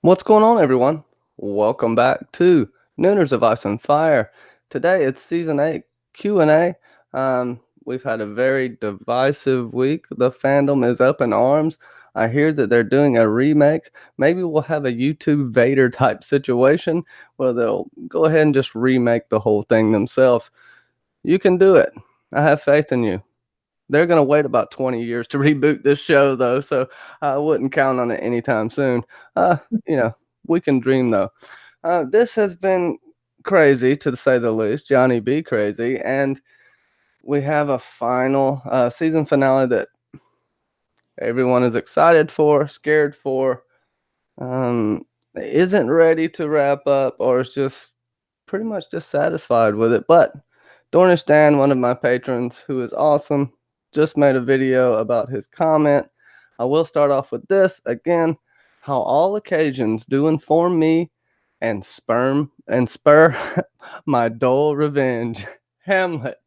What's going on, everyone? Welcome back to Nooners of Ice and Fire. Today it's season 8 Q&A. We've had a very divisive week. The fandom is up in arms. I hear that they're doing a remake. Maybe we'll have a YouTube Vader type situation where they'll go ahead and just remake the whole thing themselves. You can do it. I have faith in you. They're going to wait about 20 years to reboot this show, though, so I wouldn't count on it anytime soon. Uh, you know, we can dream, though. This has been crazy, to say the least. Johnny B. crazy. And we have a final season finale that everyone is excited for, scared for, isn't ready to wrap up, or is just pretty much dissatisfied with it. But Dornish Dan, one of my patrons, who is awesome, just made a video about his comment. I will start off with this again: how all occasions do inform me and spur my dull revenge. Hamlet.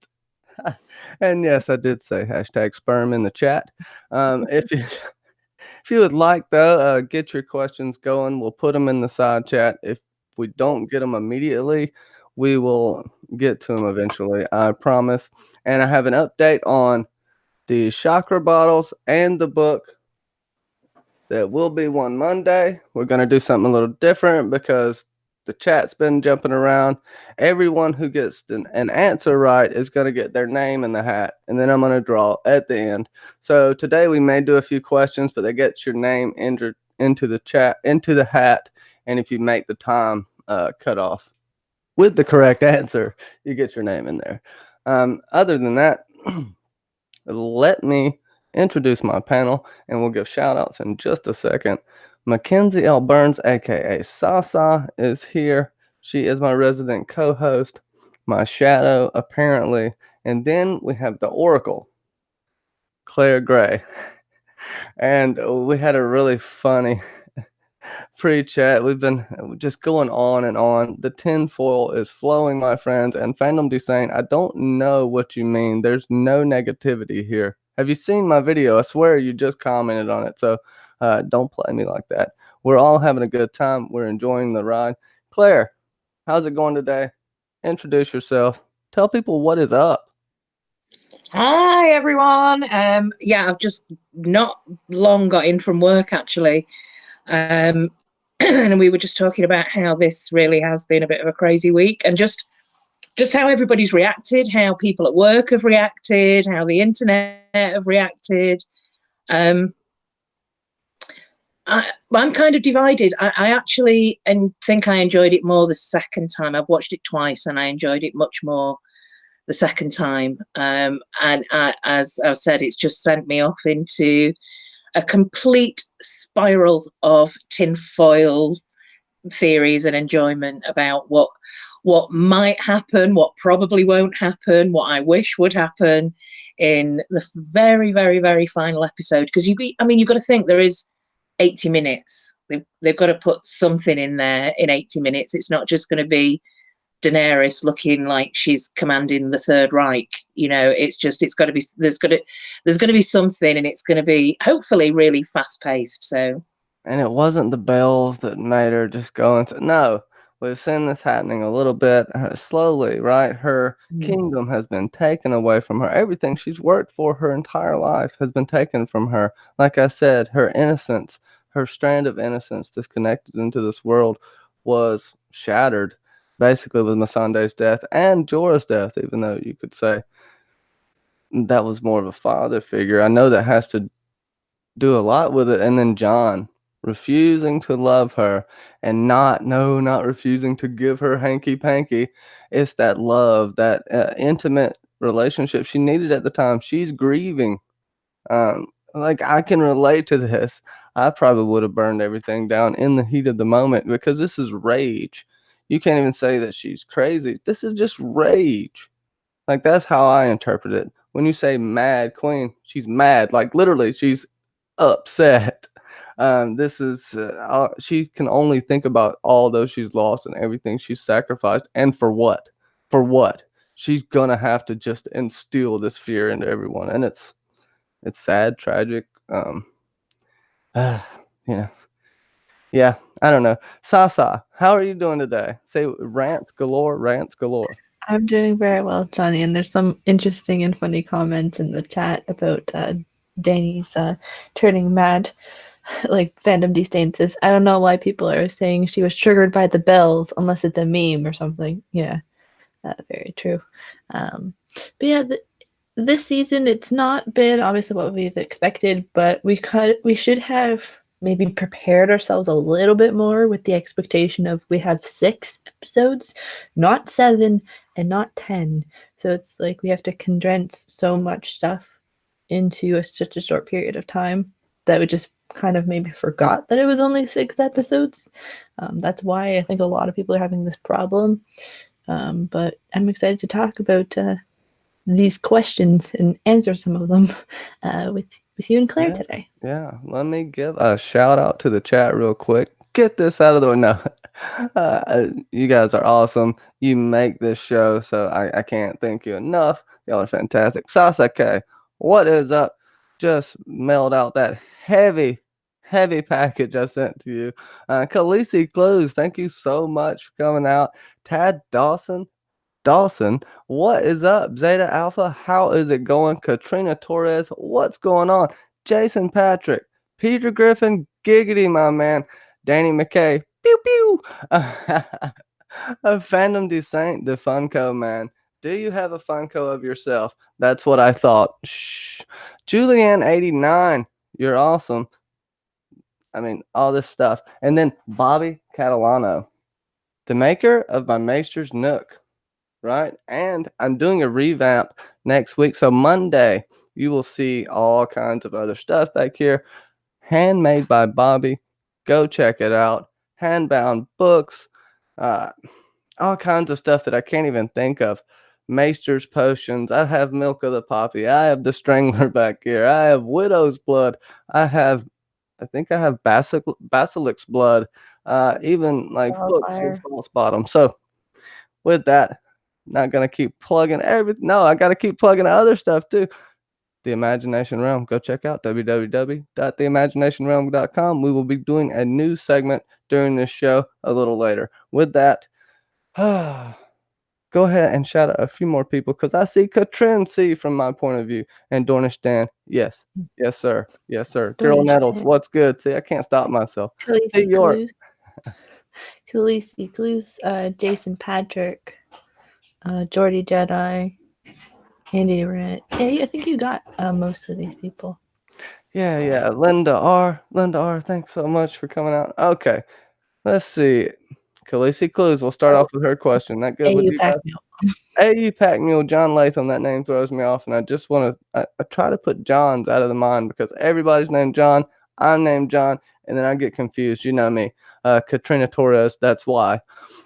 And yes, I did say hashtag sperm in the chat. If you if you would like, though, get your questions going. We'll put them in the side chat. If we don't get them immediately, we will get to them eventually, I promise. And I have an update on the chakra bottles and the book. That will be one Monday. We're going to do something a little different because the chat's been jumping around. Everyone who gets an answer right is going to get their name in the hat, and then I'm going to draw at the end. So today we may do a few questions, but they get your name entered into the chat, into the hat, and if you make the time cut off with the correct answer, you get your name in there. Other than that, let me introduce my panel, and we'll give shout outs in just a second. MackenzieLBurns, aka Sasa, is here. She is my resident co host, my shadow, apparently. And then we have the Oracle, Claire Gray. And we had a really funny pre-chat. We've been just going on and on. The tinfoil is flowing, my friends. And Fandom D saying, I don't know what you mean. There's no negativity here. Have you seen my video? I swear you just commented on it. So don't play me like that. We're all having a good time. We're enjoying the ride. Claire, how's it going today? Introduce yourself. Tell people what is up. Hi everyone. I've just not long got in from work actually. And we were just talking about how this really has been a bit of a crazy week and just how everybody's reacted, how people at work have reacted, how the internet have reacted. I'm kind of divided. I actually think I enjoyed it more the second time. I've watched it twice and I enjoyed it much more the second time. As I've said, it's just sent me off into a complete spiral of tinfoil theories and enjoyment about what might happen, what probably won't happen, what I wish would happen in the very, very, very final episode. Because you've got to think there is 80 minutes. They've got to put something in there in 80 minutes. It's not just going to be Daenerys looking like she's commanding the Third Reich. It's got to be, there's going to be something, and it's going to be hopefully really fast paced. So, And it wasn't the bells that made her just go into no. We've seen this happening a little bit slowly, right? Her kingdom has been taken away from her. Everything she's worked for her entire life has been taken from her. Like I said, her innocence, her strand of innocence disconnected into this world was shattered, basically, with Missandei's death and Jorah's death, even though you could say that was more of a father figure. I know that has to do a lot with it. And then John refusing to love her and not refusing to give her hanky panky. It's that love, that intimate relationship she needed at the time. She's grieving. Like, I can relate to this. I probably would have burned everything down in the heat of the moment because this is rage. You can't even say that she's crazy. This is just rage. Like, that's how I interpret it. When you say mad queen, she's mad. Like, literally, she's upset. This is she can only think about all those she's lost and everything she's sacrificed, and for what? For what? She's gonna have to just instill this fear into everyone, and it's sad, tragic. You know, Yeah, I don't know. Sasa, how are you doing today? Say rants galore, rants galore. I'm doing very well, Johnny, and there's some interesting and funny comments in the chat about Danny's turning mad. Like Fandom Disdain says, I don't know why people are saying she was triggered by the bells unless it's a meme or something. Yeah, very true. But yeah, this season it's not been obviously what we've expected, but we should have maybe prepared ourselves a little bit more with the expectation of we have 6 episodes, not 7 and not 10. So it's like we have to condense so much stuff into such a short period of time that we just kind of maybe forgot that it was only 6 episodes. That's why I think a lot of people are having this problem. But I'm excited to talk about these questions and answer some of them with you and Claire today. Yeah, let me give a shout out to the chat real quick. Get this out of the way. No, you guys are awesome. You make this show, so I can't thank you enough. Y'all are fantastic. Sasake, what is up? Just mailed out that heavy, heavy package I sent to you. Khaleesi Clues, thank you so much for coming out. Tad Dawson, what is up? Zeta Alpha, how is it going? Katrina Torres, what's going on? Jason Patrick, Peter Griffin, giggity, my man. Danny McKay, pew pew. A Phantom Descent, the Funko man. Do you have a Funko of yourself? That's what I thought. Shh. Julianne89, you're awesome. I mean, all this stuff. And then Bobby Catalano, the maker of my Maester's Nook, right? And I'm doing a revamp next week. So Monday, you will see all kinds of other stuff back here. Handmade by Bobbi. Go check it out. Handbound books. All kinds of stuff that I can't even think of. Maester's potions. I have Milk of the Poppy. I have the Strangler back here. I have Widow's Blood. I think I have Basilic's Blood. Even like books with false bottom. So with that, not gonna keep plugging everything. No, I gotta keep plugging other stuff too. The Imagination Realm. Go check out www.theimaginationrealm.com. We will be doing a new segment during this show a little later. With that, go ahead and shout out a few more people because I see Katrin C from my point of view and Dornish Dan. Yes, yes, sir. Yes, sir. Girl Nettles, what's good? See, I can't stop myself. See York. Khaleesi Clues, Jason Patrick, Jordy Jedi, Andy Rant. Yeah, I think you got most of these people. Yeah. Linda R. Thanks so much for coming out. Okay, let's see. Khaleesi Clues. We'll start off with her question. That good with you guys? AU Pack Mule, John Latham. That name throws me off, and I just want to. I try to put Johns out of the mind because everybody's named John. I'm named John, and then I get confused. You know me. Katrina Torres. That's why.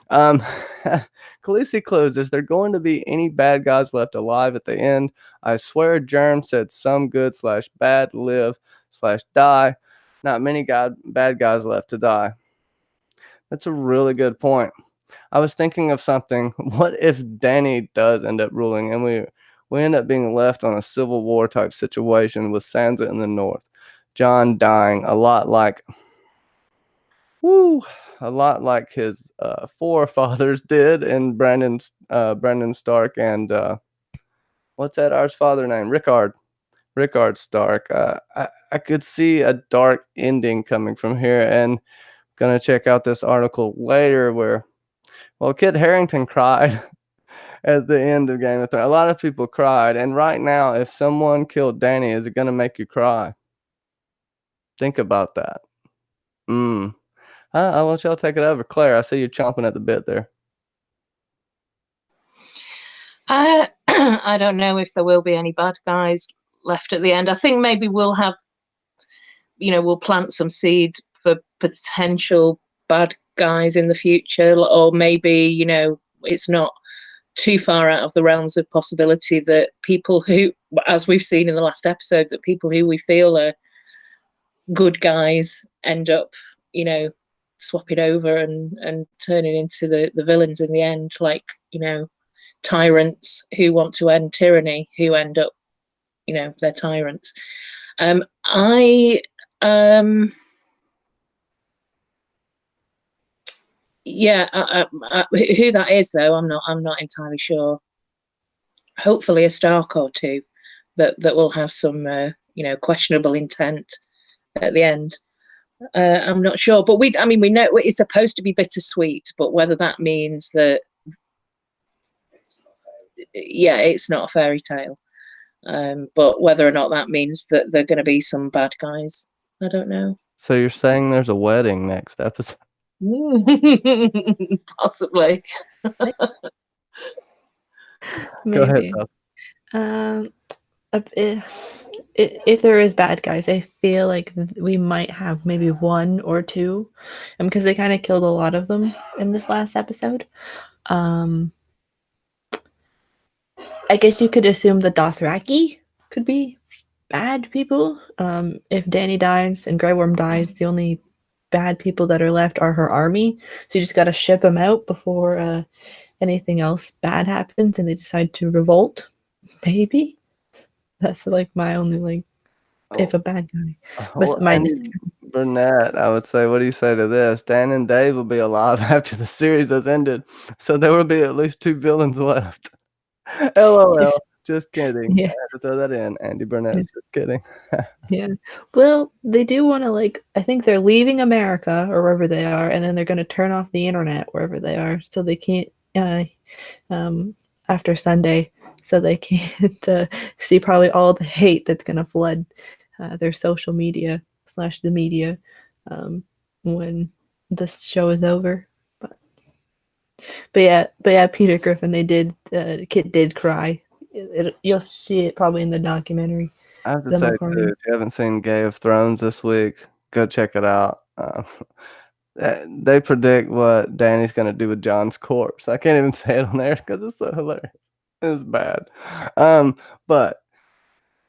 Khaleesi Clues, is there going to be any bad guys left alive at the end? I swear Germ said some good / bad live / die. Not many bad guys left to die. That's a really good point. I was thinking of something. What if Danny does end up ruling and we end up being left on a civil war type situation with Sansa in the north? John dying a lot like his forefathers did in Brandon Stark and what's that Ar's father name? Rickard Stark. I could see a dark ending coming from here, and gonna check out this article later where Kit Harington cried at the end of Game of Thrones. A lot of people cried, and right now, if someone killed Danny, is it gonna make you cry? Think about that. I'll let y'all take it over. Claire, I see you chomping at the bit there. I don't know if there will be any bad guys left at the end. I think maybe we'll have, we'll plant some seeds for potential bad guys in the future, or maybe, it's not too far out of the realms of possibility that people who, as we've seen in the last episode, that people who we feel are good guys end up, swapping over and turning into the villains in the end, like, tyrants who want to end tyranny, who end up, they're tyrants. Yeah, who that is though, I'm not entirely sure. Hopefully a Stark or two that will have some questionable intent at the end. I'm not sure, but we know it's supposed to be bittersweet, but whether that means that, yeah, it's not a fairy tale, but whether or not that means that they're going to be some bad guys, I don't know. So you're saying there's a wedding next episode? Possibly. Go ahead, Maybe. Tess. If there is bad guys, I feel like we might have maybe one or two, because they kind of killed a lot of them in this last episode. I guess you could assume the Dothraki could be bad people. If Dany dies and Grey Worm dies, the only bad people that are left are her army. So you just got to ship them out before anything else bad happens and they decide to revolt. Maybe. That's like my only if a bad guy. Well, Andy Burnett, I would say, what do you say to this? Dan and Dave will be alive after the series has ended, so there will be at least 2 villains left. LOL. Just kidding. Yeah. I had to throw that in. Andy Burnett. Yeah. Just kidding. Yeah. Well, they do want to I think they're leaving America or wherever they are, and then they're going to turn off the internet wherever they are, so they can't after Sunday, so they can't see probably all the hate that's going to flood their social media / the media when this show is over. But yeah, Peter Griffin, Kit did cry. You'll see it probably in the documentary. I have to say, too, if you haven't seen Game of Thrones this week, go check it out. They predict what Danny's going to do with John's corpse. I can't even say it on air because it's so hilarious. It's bad. But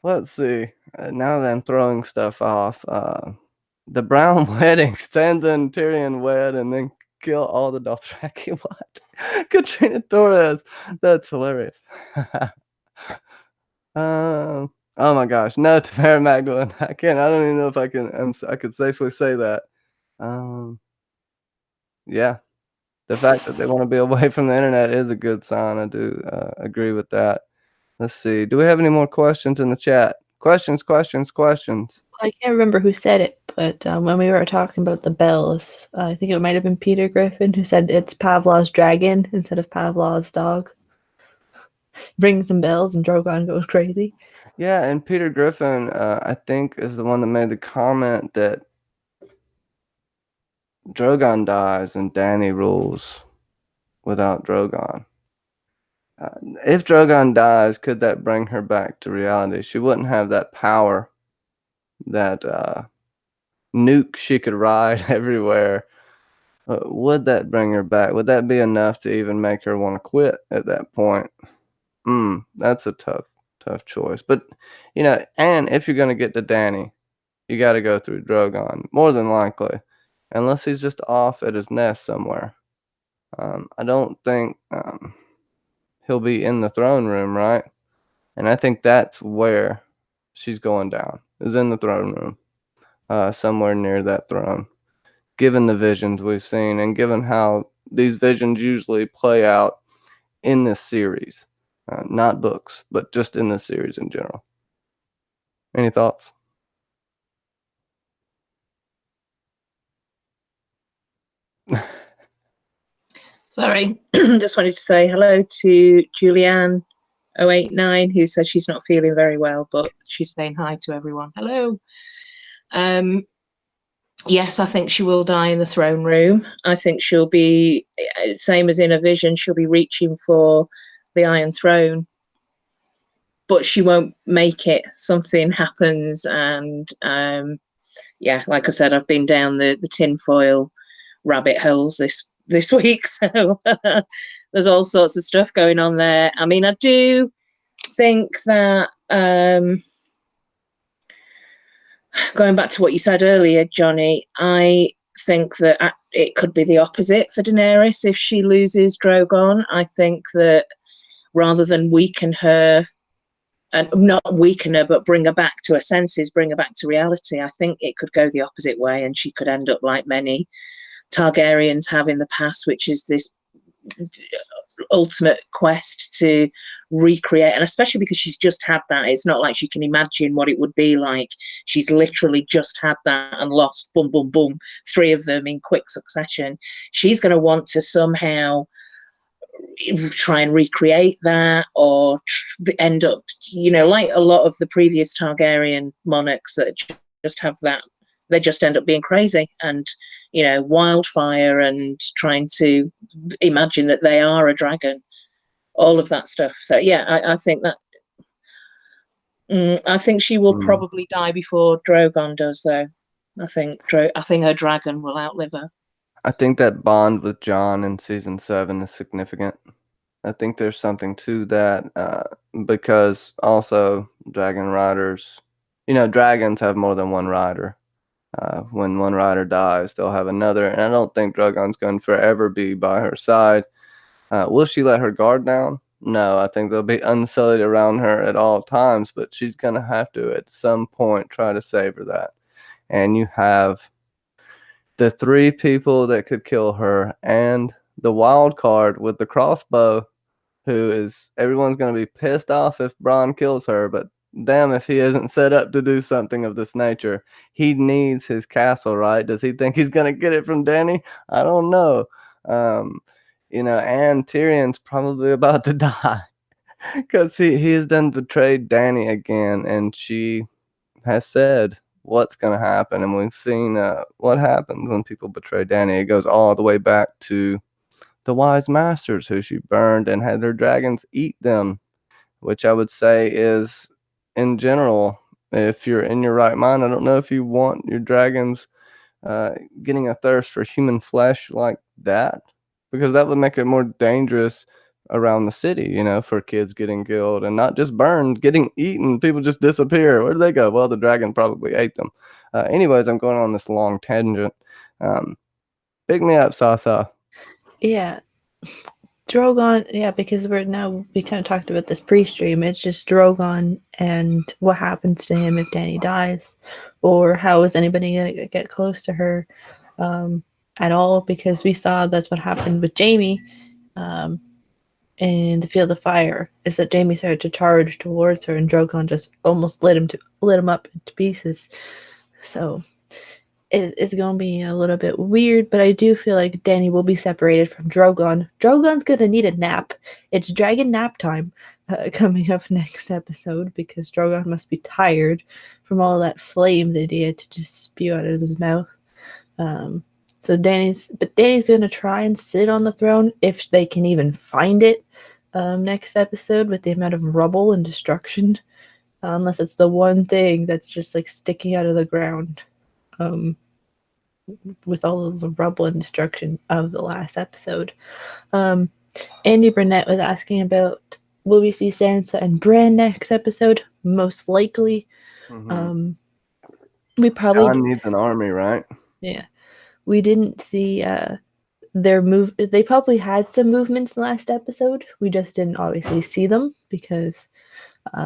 let's see. Now that I'm throwing stuff off, the Brown wedding, Sansa and Tyrion wed and then kill all the Dothraki. What? Katrina Torres. That's hilarious. Oh my gosh, no to Mary Magdalene. I don't even know if I could safely say that. Yeah, the fact that they want to be away from the internet is a good sign. I do agree with that. Let's see. Do we have any more questions in the chat? Questions. I can't remember who said it, but when we were talking about the bells, I think it might have been Peter Griffin who said it's Pavlov's dragon instead of Pavlov's dog. Brings some bells and Drogon goes crazy. Yeah, and Peter Griffin, I think, is the one that made the comment that Drogon dies and Dany rules without Drogon. If Drogon dies, could that bring her back to reality? She wouldn't have that power, that nuke she could ride everywhere. Would that bring her back? Would that be enough to even make her want to quit at that point? That's a tough choice. But, and if you're going to get to Dany, you got to go through Drogon, more than likely, unless he's just off at his nest somewhere. I don't think he'll be in the throne room, right? And I think that's where she's going down, is in the throne room, somewhere near that throne, given the visions we've seen and given how these visions usually play out in this series. Not books, but just in this series in general. Any thoughts? Sorry, just wanted to say hello to Julianne089, who said she's not feeling very well, but she's saying hi to everyone. Hello. Yes, I think she will die in the throne room. I think she'll be, same as in a vision, she'll be reaching for the Iron Throne, but she won't make it. Something happens, and yeah, like I said, I've been down the tinfoil rabbit holes this week, so there's all sorts of stuff going on there. I mean, I do think that going back to what you said earlier, Johnny, I think that it could be the opposite for Daenerys if she loses Drogon. I think that rather than weaken her, and not weaken her, but bring her back to her senses, bring her back to reality, I think it could go the opposite way, and she could end up like many Targaryens have in the past, which is this ultimate quest to recreate, and especially because she's just had that, it's not like she can imagine what it would be like. She's literally just had that and lost boom boom boom 3 of them in quick succession. She's going to want to somehow try and recreate that, or end up, you know, like a lot of the previous Targaryen monarchs that just have that, they just end up being crazy and, you know, wildfire and trying to imagine that they are a dragon, all of that stuff. So yeah, I think that I think she will probably die before Drogon does, though. I think her dragon will outlive her. I think that bond with Jon in season 7 is significant. I think there's something to that, because also dragon riders, you know, dragons have more than one rider. When one rider dies, they'll have another, and I don't think Drogon's going to forever be by her side. Will she let her guard down? No, I think they'll be unsullied around her at all times, but she's going to have to, at some point, try to savor that. And you have the 3 people that could kill her, and the wild card with the crossbow, who is, everyone's going to be pissed off if Bronn kills her, but damn if he isn't set up to do something of this nature. He needs his castle, right? Does he think he's going to get it from Dany? I don't know. You know, and Tyrion's probably about to die because he has done betrayed Dany again, and she has said what's going to happen, and we've seen what happens when people betray Dany. It goes all the way back to the wise masters who she burned and had their dragons eat them, which I would say is, in general, if you're in your right mind, I don't know if you want your dragons getting a thirst for human flesh like that, because that would make it more dangerous around the city, you know, for kids getting killed, and not just burned, getting eaten. People just disappear. Where do they go? Well, the dragon probably ate them. Anyways, I'm going on this long tangent. Pick me up, Sasa. Yeah. Drogon, yeah, because we kind of talked about this pre-stream. It's just Drogon and what happens to him if Dany dies, or how is anybody going to get close to her at all, because we saw that's what happened with Jaime in the Field of Fire, is that Jaime started to charge towards her and Drogon just almost lit him up into pieces. So it's going to be a little bit weird, but I do feel like Dany will be separated from Drogon. Drogon's going to need a nap. It's dragon nap time coming up next episode, because Drogon must be tired from all that flame that he had to just spew out of his mouth. So Dany's going to try and sit on the throne, if they can even find it next episode, with the amount of rubble and destruction, unless it's the one thing that's just like sticking out of the ground. With all of the rubble and destruction of the last episode. Andy Burnett was asking about, will we see Sansa and Bran next episode? Most likely. We probably Jon needs an army, right? Yeah. We didn't see their move. They probably had some movements last episode. We just didn't obviously see them, because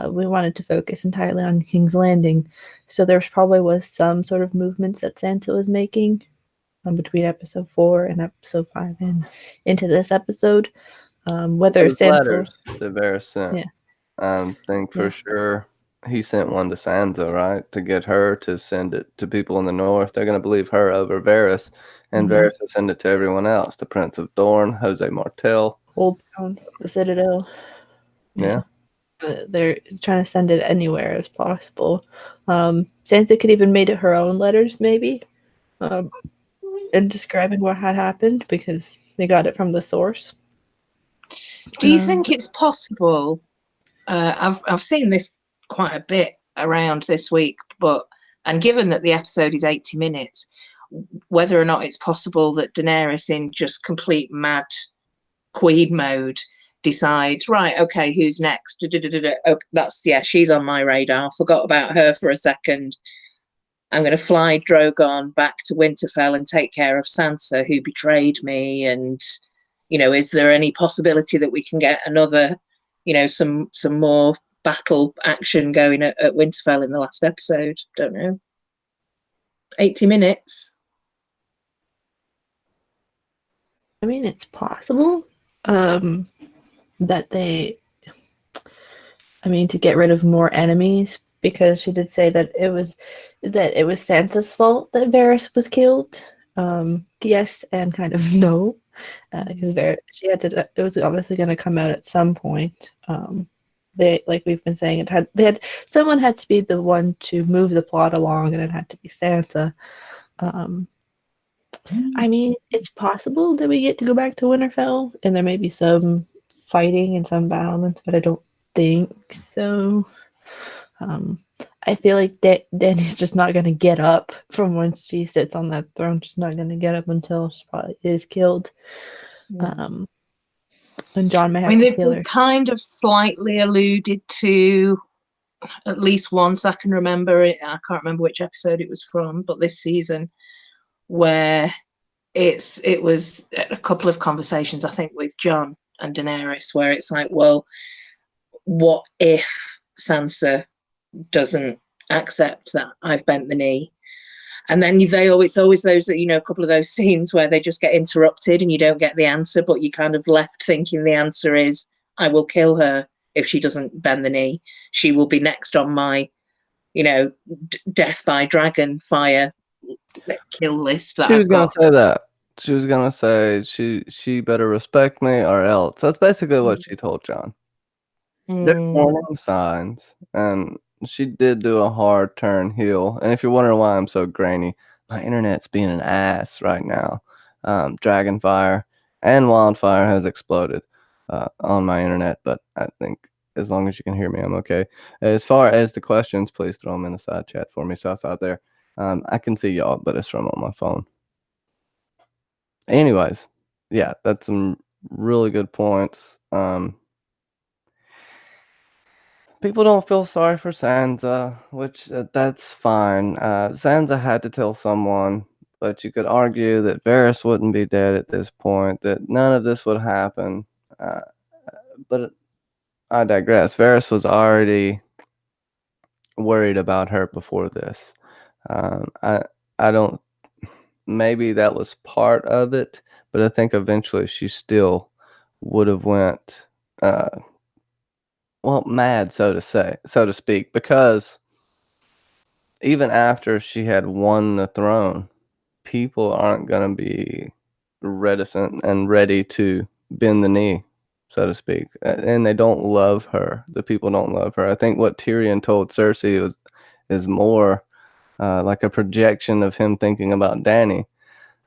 we wanted to focus entirely on King's Landing. So there probably was some sort of movements that Sansa was making between episode 4 and episode 5 and into this episode. Whether Those Sansa... letters that Varys sent. Yeah. I think for sure he sent one to Sansa, right? To get her to send it to people in the north. They're going to believe her over Varys. And Varys will send it to everyone else. The Prince of Dorne, Jose Martel. Old Town, the Citadel. Yeah. They're trying to send it anywhere as possible. Sansa could even made it her own letters, maybe, and describing what had happened, because they got it from the source. Do you think it's possible? I've seen this quite a bit around this week, and given that the episode is 80 minutes, whether or not it's possible that Daenerys, in just complete mad queen mode, decides, right, okay, who's next? Oh, she's on my radar. Forgot about her for a second. I'm going to fly Drogon back to Winterfell and take care of Sansa, who betrayed me. And, you know, is there any possibility that we can get another, you know, some more battle action going at Winterfell in the last episode? Don't know. 80 minutes. I mean, it's possible that they, I mean, to get rid of more enemies, because she did say that it was Sansa's fault that Varys was killed. Yes, and kind of no, because she had to. It was obviously going to come out at some point. They, like we've been saying, someone had to be the one to move the plot along, and it had to be Sansa. I mean, it's possible that we get to go back to Winterfell, and there may be some fighting and some battlements, but I don't think so. I feel like Dany's just not going to get up from once she sits on that throne. She's not going to get up until she probably is killed. And Jon may have to kill her. They've kind of slightly alluded to, at least once I can remember it. I can't remember which episode it was from, but this season, where it was a couple of conversations, I think, with Jon and Daenerys, where it's like, well, what if Sansa doesn't accept that I've bent the knee? And then it's always those, a couple of those scenes where they just get interrupted and you don't get the answer, but you kind of left thinking the answer is, I will kill her if she doesn't bend the knee. She will be next on my, death by dragon fire kill list. She was gonna say that. She was gonna say she better respect me or else. That's basically what she told Jon. There's warning signs, and she did do a hard turn heel. And if you're wondering why I'm so grainy, my internet's being an ass right now. Dragonfire and wildfire has exploded on my internet, but I think as long as you can hear me, I'm okay. As far as the questions, please throw them in the side chat for me. So it's out there. I can see y'all, but it's from on my phone. Anyways, yeah, that's some really good points. People don't feel sorry for Sansa, which that's fine. Sansa had to tell someone, but you could argue that Varys wouldn't be dead at this point, that none of this would happen. But I digress. Varys was already worried about her before this. I don't. Maybe that was part of it, but I think eventually she still would have went. Mad, so to speak, because even after she had won the throne, people aren't going to be reticent and ready to bend the knee, so to speak. And they don't love her. The people don't love her. I think what Tyrion told Cersei is more like a projection of him thinking about Dany.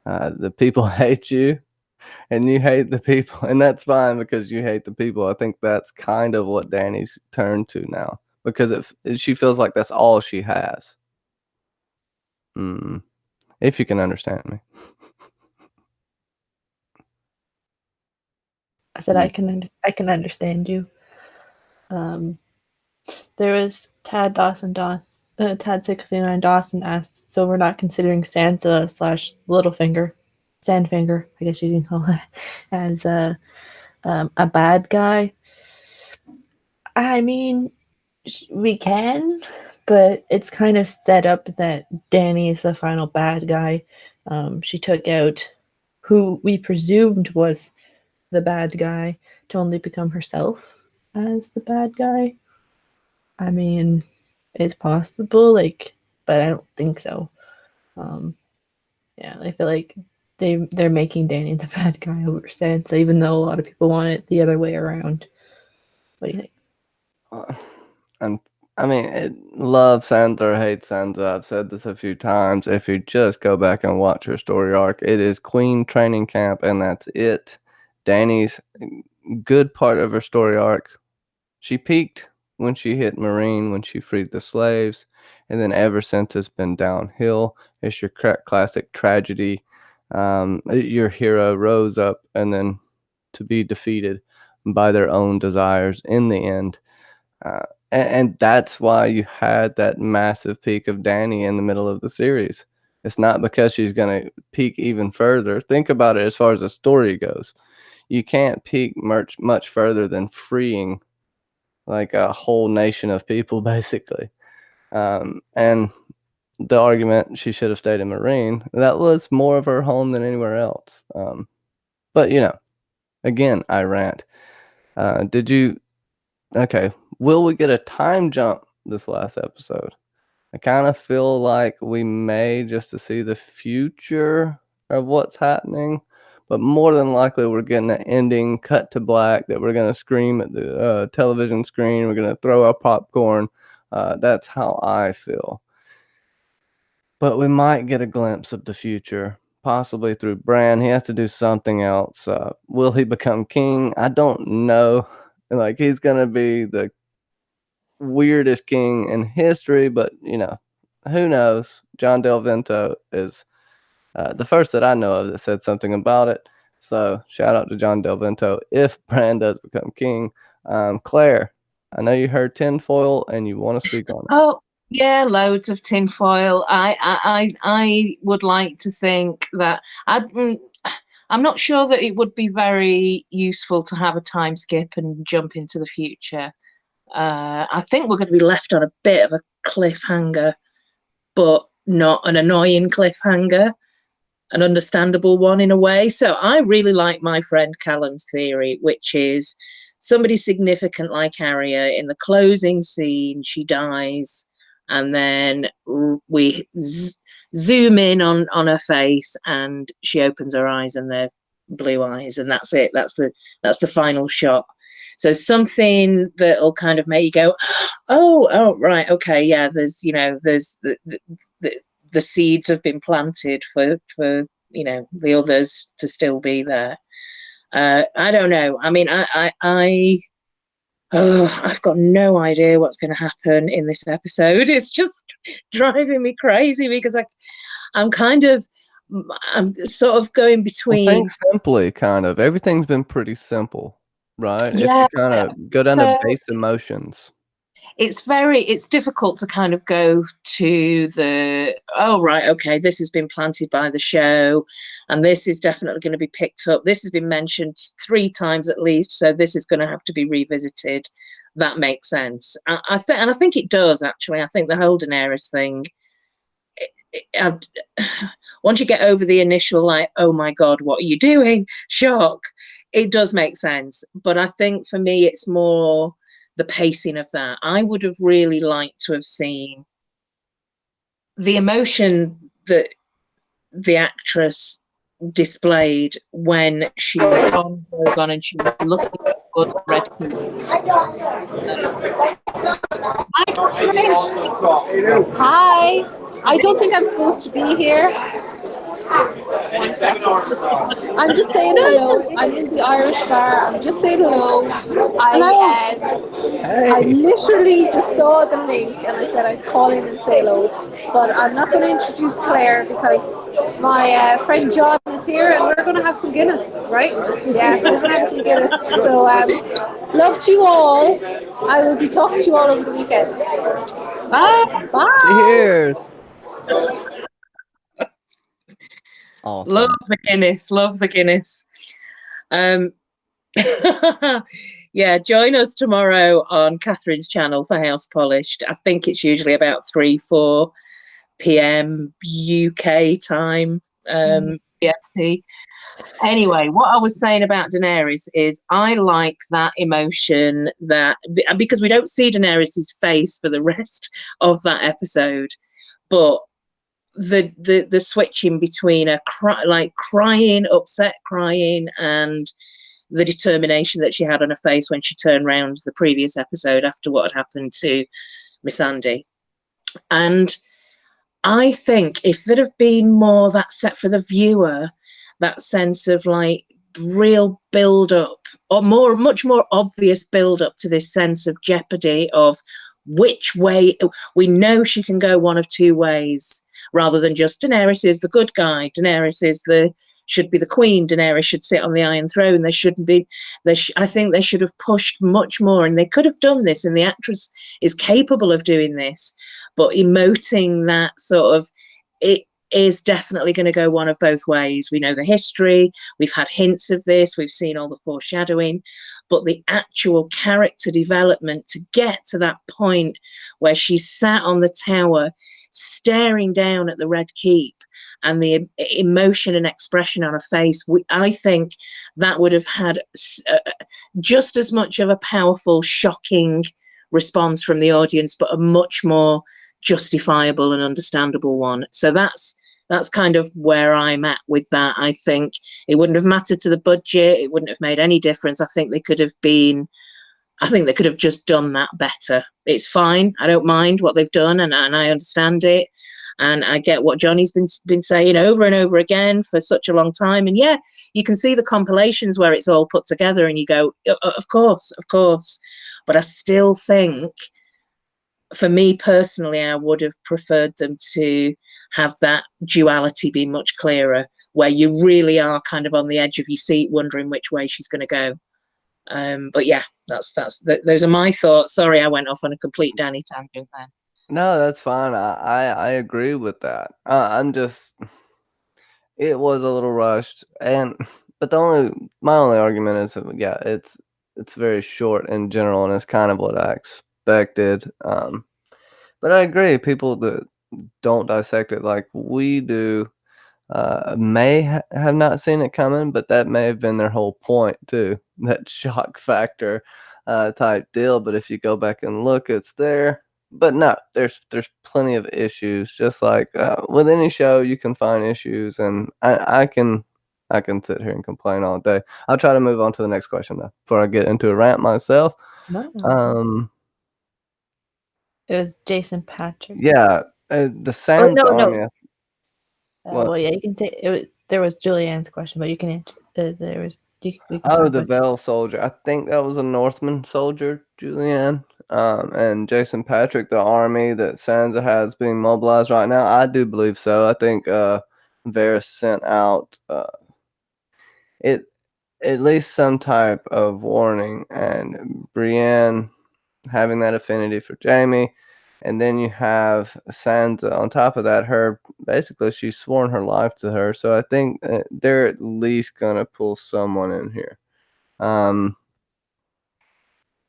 The people hate you, and you hate the people, and that's fine because you hate the people. I think that's kind of what Dany's turned to now, because she feels like that's all she has. If you can understand me. I said I can understand you. There was Tad69 Dawson asked, so we're not considering Sansa / Littlefinger, Sandfinger, I guess you can call it, as a bad guy. I mean, we can, but it's kind of set up that Dany is the final bad guy. She took out who we presumed was the bad guy to only become herself as the bad guy. I mean, it's possible, but I don't think so. Yeah, I feel like they're making Dany the bad guy over Sansa, even though a lot of people want it the other way around. What do you think? And I mean, love Sansa or hate Sansa. I've said this a few times. If you just go back and watch her story arc, it is Queen training camp, and that's it. Dany's good part of her story arc. She peaked when she hit Marine, when she freed the slaves, and then ever since it's been downhill. It's your classic tragedy. Your hero rose up and then to be defeated by their own desires in the end. And that's why you had that massive peak of Dany in the middle of the series. It's not because she's going to peak even further. Think about it as far as the story goes. You can't peak much further than freeing like a whole nation of people, basically. And the argument she should have stayed in Marine, that was more of her home than anywhere else. But, again, I rant. Okay, will we get a time jump this last episode? I kind of feel like we may, just to see the future of what's happening, but more than likely we're getting an ending cut to black that we're going to scream at the television screen. We're going to throw our popcorn. That's how I feel. But we might get a glimpse of the future, possibly through Bran. He has to do something else. Will he become king? I don't know. Like, he's going to be the weirdest king in history, but, who knows? John Del Vento is the first that I know of that said something about it. So shout out to John Del Vento if Bran does become king. Claire, I know you heard tinfoil and you want to speak on it. Oh, yeah, loads of tinfoil. I would like to think that I'm not sure that it would be very useful to have a time skip and jump into the future. I think we're going to be left on a bit of a cliffhanger, but not an annoying cliffhanger, an understandable one in a way. So I really like my friend Callum's theory, which is somebody significant like Arya in the closing scene, she dies, and then we zoom in on her face, and she opens her eyes, and they're blue eyes, and that's it. That's the final shot. So something that'll kind of make you go, oh, right, okay, yeah. There's the seeds have been planted for the others to still be there. I don't know. I mean, I've got no idea what's going to happen in this episode. It's just driving me crazy because I'm sort of going between. Well, think simply, kind of. Everything's been pretty simple, right? Yeah. If you kind of go down to base emotions. It's difficult to kind of go to oh, right, okay, this has been planted by the show, and this is definitely going to be picked up. This has been mentioned 3 times at least, so this is going to have to be revisited. That makes sense. I think it does, actually. I think the whole Daenerys thing, once you get over the initial, like, oh my God, what are you doing? Shock, it does make sense. But I think for me, it's more the pacing of that. I would have really liked to have seen the emotion that the actress displayed when she was on Drogon and she was looking towards the red queen. Hi, I don't think I'm supposed to be here. 1 second. I'm just saying hello. I'm in the Irish bar. I'm just saying hello. I literally just saw the link and I said I'd call in and say hello. But I'm not going to introduce Claire because my friend John is here and we're going to have some Guinness, right? Yeah, we're going to have some Guinness. So love to you all. I will be talking to you all over the weekend. Bye. Bye. Cheers. Awesome. Love the Guinness. Yeah, join us tomorrow on Catherine's channel for House Polished. I think it's usually about 3-4 p.m. UK time, PST. Anyway, what I was saying about Daenerys is I like that emotion, that because we don't see Daenerys' face for the rest of that episode, but the switching between a crying, upset crying, and the determination that she had on her face when she turned around the previous episode after what had happened to Miss Andy. And I think if there'd have been more that set for the viewer, that sense of like real build up, or much more obvious build up to this sense of jeopardy of which way, we know she can go one of 2 ways, rather than just Daenerys is the good guy, Daenerys is should be the queen, Daenerys should sit on the Iron Throne. There shouldn't be. I think they should have pushed much more, and they could have done this. And the actress is capable of doing this, but emoting that sort of, it is definitely going to go one of both ways. We know the history. We've had hints of this. We've seen all the foreshadowing, but the actual character development to get to that point where she's sat on the tower, staring down at the Red Keep, and the emotion and expression on her face, I think that would have had just as much of a powerful, shocking response from the audience, but a much more justifiable and understandable one. So that's kind of where I'm at with that. I think it wouldn't have mattered to the budget. It wouldn't have made any difference. I think they could have just done that better. It's fine. I don't mind what they've done, and I understand it. And I get what Johnny's been saying over and over again for such a long time. And yeah, you can see the compilations where it's all put together and you go, of course, of course. But I still think, for me personally, I would have preferred them to have that duality be much clearer, where you really are kind of on the edge of your seat wondering which way she's going to go. But yeah, those are my thoughts. Sorry, I went off on a complete Danny tangent then. No, that's fine. I agree with that. It was a little rushed, but my only argument is that, yeah, it's very short in general, and it's kind of what I expected. But I agree, people that don't dissect it like we do may have not seen it coming, but that may have been their whole point too, that shock factor type deal. But if you go back and look, it's there. But no, there's plenty of issues. Just like with any show, you can find issues, and I can sit here and complain all day. I'll try to move on to the next question though, before I get into a rant myself. No. It was Jason Patrick. Yeah, the Sands no. Army. Well, yeah, you can say there was Julianne's question, but you can answer. There was. We can The Vel soldier. I think that was a Northman soldier, Julianne. And Jason Patrick, the army that Sansa has being mobilized right now. I do believe so. I think Varys sent out at least some type of warning, and Brienne having that affinity for Jaime. And then you have Sansa on top of that. She's sworn her life to her. So I think they're at least going to pull someone in here.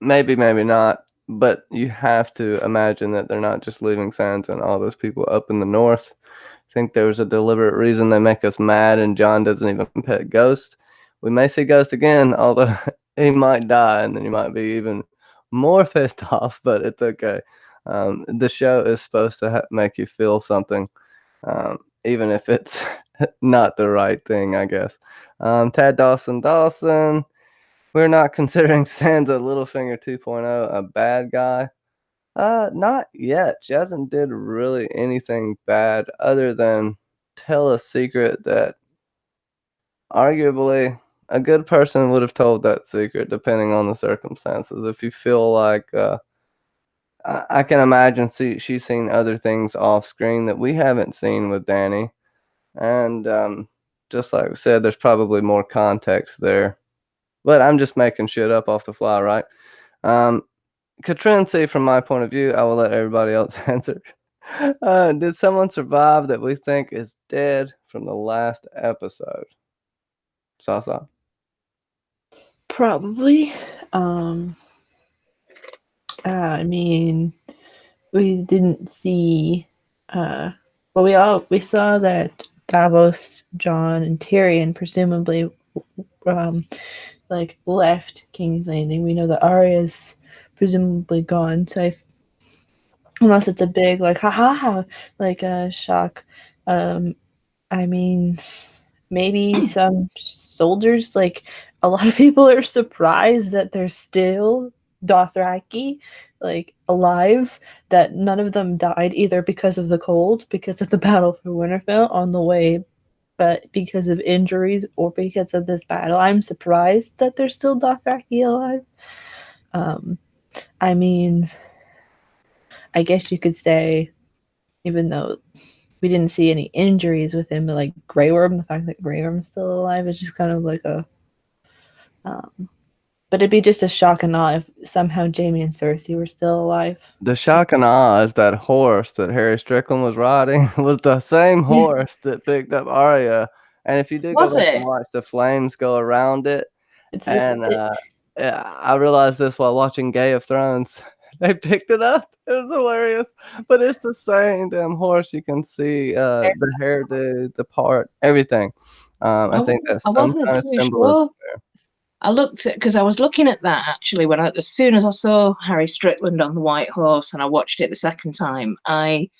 Maybe not. But you have to imagine that they're not just leaving Sansa and all those people up in the north. I think there was a deliberate reason they make us mad, and Jon doesn't even pet Ghost. We may see Ghost again, although he might die, and then you might be even more pissed off, but it's okay. The show is supposed to make you feel something, even if it's not the right thing, I guess. Tad Dawson, we're not considering Sansa Littlefinger 2.0 a bad guy. Not yet. She hasn't did really anything bad other than tell a secret that arguably a good person would have told that secret, depending on the circumstances. If you feel like I can imagine she's seen other things off screen that we haven't seen with Dany. And just like we said, there's probably more context there. But I'm just making shit up off the fly, right? Contreversy, from my point of view, I will let everybody else answer. Did someone survive that we think is dead from the last episode? Sasa? Probably. I mean, we didn't see. We saw that Davos, Jon, and Tyrion presumably left King's Landing. We know that Arya's presumably gone. So unless it's a big shock, I mean, maybe some soldiers. A lot of people are surprised that there's still Dothraki alive, that none of them died either because of the cold, because of the battle for Winterfell on the way, but because of injuries or because of this battle. I'm surprised that there's still Dothraki alive. I mean, I guess you could say, even though we didn't see any injuries with him, but Grey Worm, the fact that Grey Worm's still alive is just kind of like a but it'd be just a shock and awe if somehow Jaime and Cersei were still alive. The shock and awe is that horse that Harry Strickland was riding was the same horse that picked up Arya. And if you do go back and watch the flames go around it, I realized this while watching Game of Thrones. they picked it up. It was hilarious. But it's the same damn horse. You can see the hairdo, the part, everything. I think that's I some wasn't kind of too symbolism sure. there. I looked at, because I was looking at that actually when as soon as I saw Harry Strickland on the white horse and I watched it the second time, I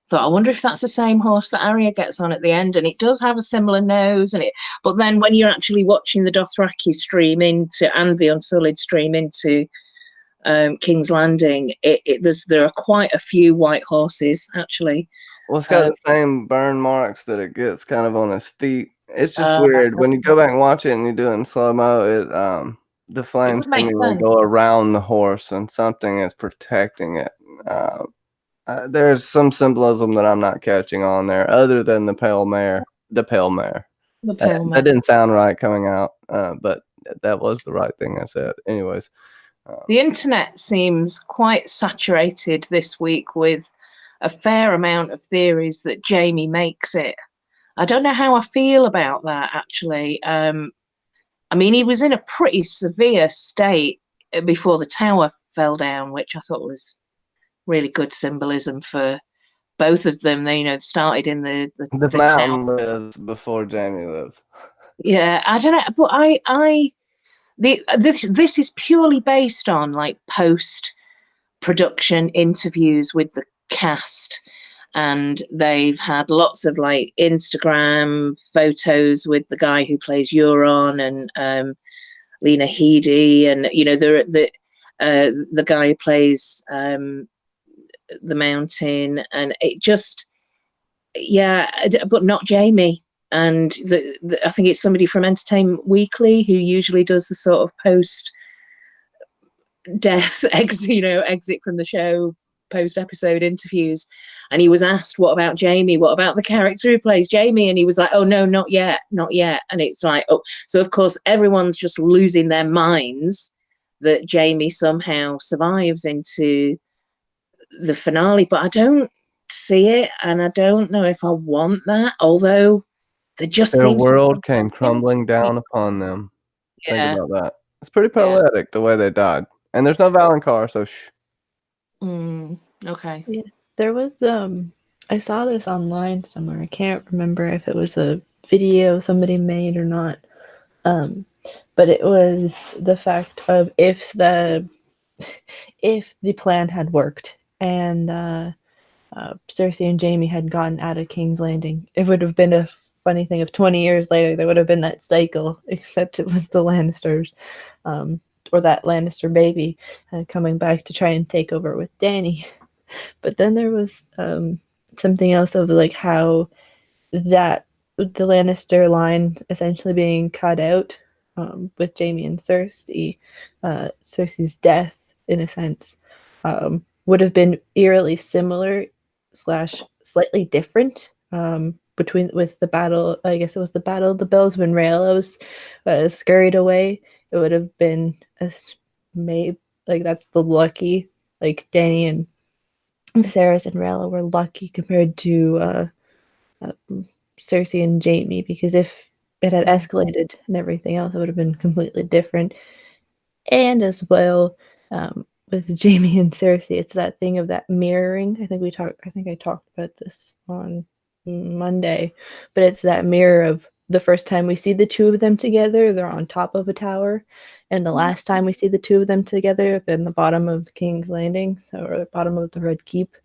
thought, I wonder if that's the same horse that Arya gets on at the end, and it does have a similar nose, but then when you're actually watching the Dothraki stream into and the Unsullied stream into King's Landing, there are quite a few white horses actually. Well, it's got the same burn marks that it gets kind of on his feet. It's just Uh, weird when you go back and watch it and you do it in slow mo. The flames would make seemingly sense. go around the horse and something is protecting it. There's some symbolism that I'm not catching on there, other than the pale mare. The pale mare. The pale That didn't sound right coming out, but that was the right thing I said. Anyways, the internet seems quite saturated this week with a fair amount of theories that Jaime makes it. I don't know how I feel about that, actually. I mean, he was in a pretty severe state before the tower fell down, which I thought was really good symbolism for both of them. They, started in the mountain tower. lives before Jaime lives. Yeah, I don't know, but this is purely based on like post-production interviews with the cast, and they've had lots of like Instagram photos with the guy who plays Euron and Lena Headey, and the guy who plays the Mountain, and it just, yeah, but not Jaime. And I think it's somebody from Entertainment Weekly who usually does the sort of post-death exit from the show, post-episode interviews. And he was asked, what about Jaime? What about the character who plays Jaime? And he was like, oh, no, not yet, not yet. And it's like, oh, so of course, everyone's just losing their minds that Jaime somehow survives into the finale. But I don't see it, and I don't know if I want that, although there just Their seems world came crumbling down upon them. Yeah. Think about that. It's pretty poetic the way they died. And there's no Valonqar, so shh. Okay. Yeah, there was I saw this online somewhere. I can't remember if it was a video somebody made or not. But it was the fact of if the plan had worked and Cersei and Jaime had gotten out of King's Landing, it would have been a funny thing if 20 years later there would have been that cycle, except it was the Lannisters, or that Lannister baby coming back to try and take over with Dany. But then there was something else of like how that the Lannister line essentially being cut out with Jaime and Cersei, Cersei's death in a sense would have been eerily similar / slightly different with the battle. I guess it was the Battle of the Bells when Rhaelos scurried away. It would have been that's the lucky, like Dany and Viserys and Rhaella were lucky compared to Cersei and Jaime, because if it had escalated and everything else, it would have been completely different. And as well, with Jaime and Cersei, it's that thing of that mirroring. I think I talked about this on Monday, but it's that mirror of the first time we see the two of them together, they're on top of a tower, and the last time we see the two of them together, they're in the bottom of the King's Landing, or the bottom of the Red Keep.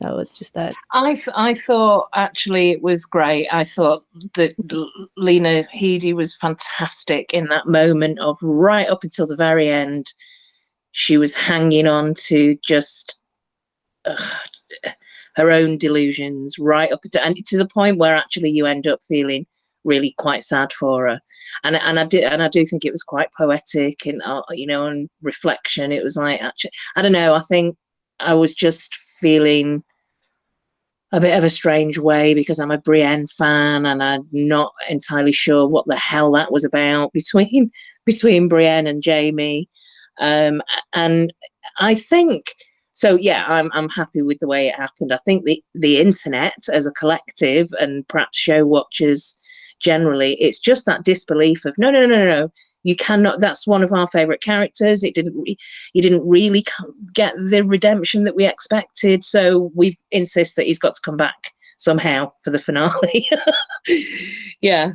So it's just that. I thought actually it was great. I thought that Lena Headey was fantastic in that moment of right up until the very end. She was hanging on to just her own delusions right up to the point where actually you end up feeling really quite sad for her. And I do think it was quite poetic, and on reflection, it was like, actually, I don't know, I think I was just feeling a bit of a strange way because I'm a Brienne fan and I'm not entirely sure what the hell that was about between Brienne and Jaime. And I think so. Yeah, I'm happy with the way it happened. I think the internet as a collective, and perhaps show watchers generally, it's just that disbelief of no. You cannot. That's one of our favorite characters. He didn't really get the redemption that we expected. So we insist that he's got to come back somehow for the finale. Yeah.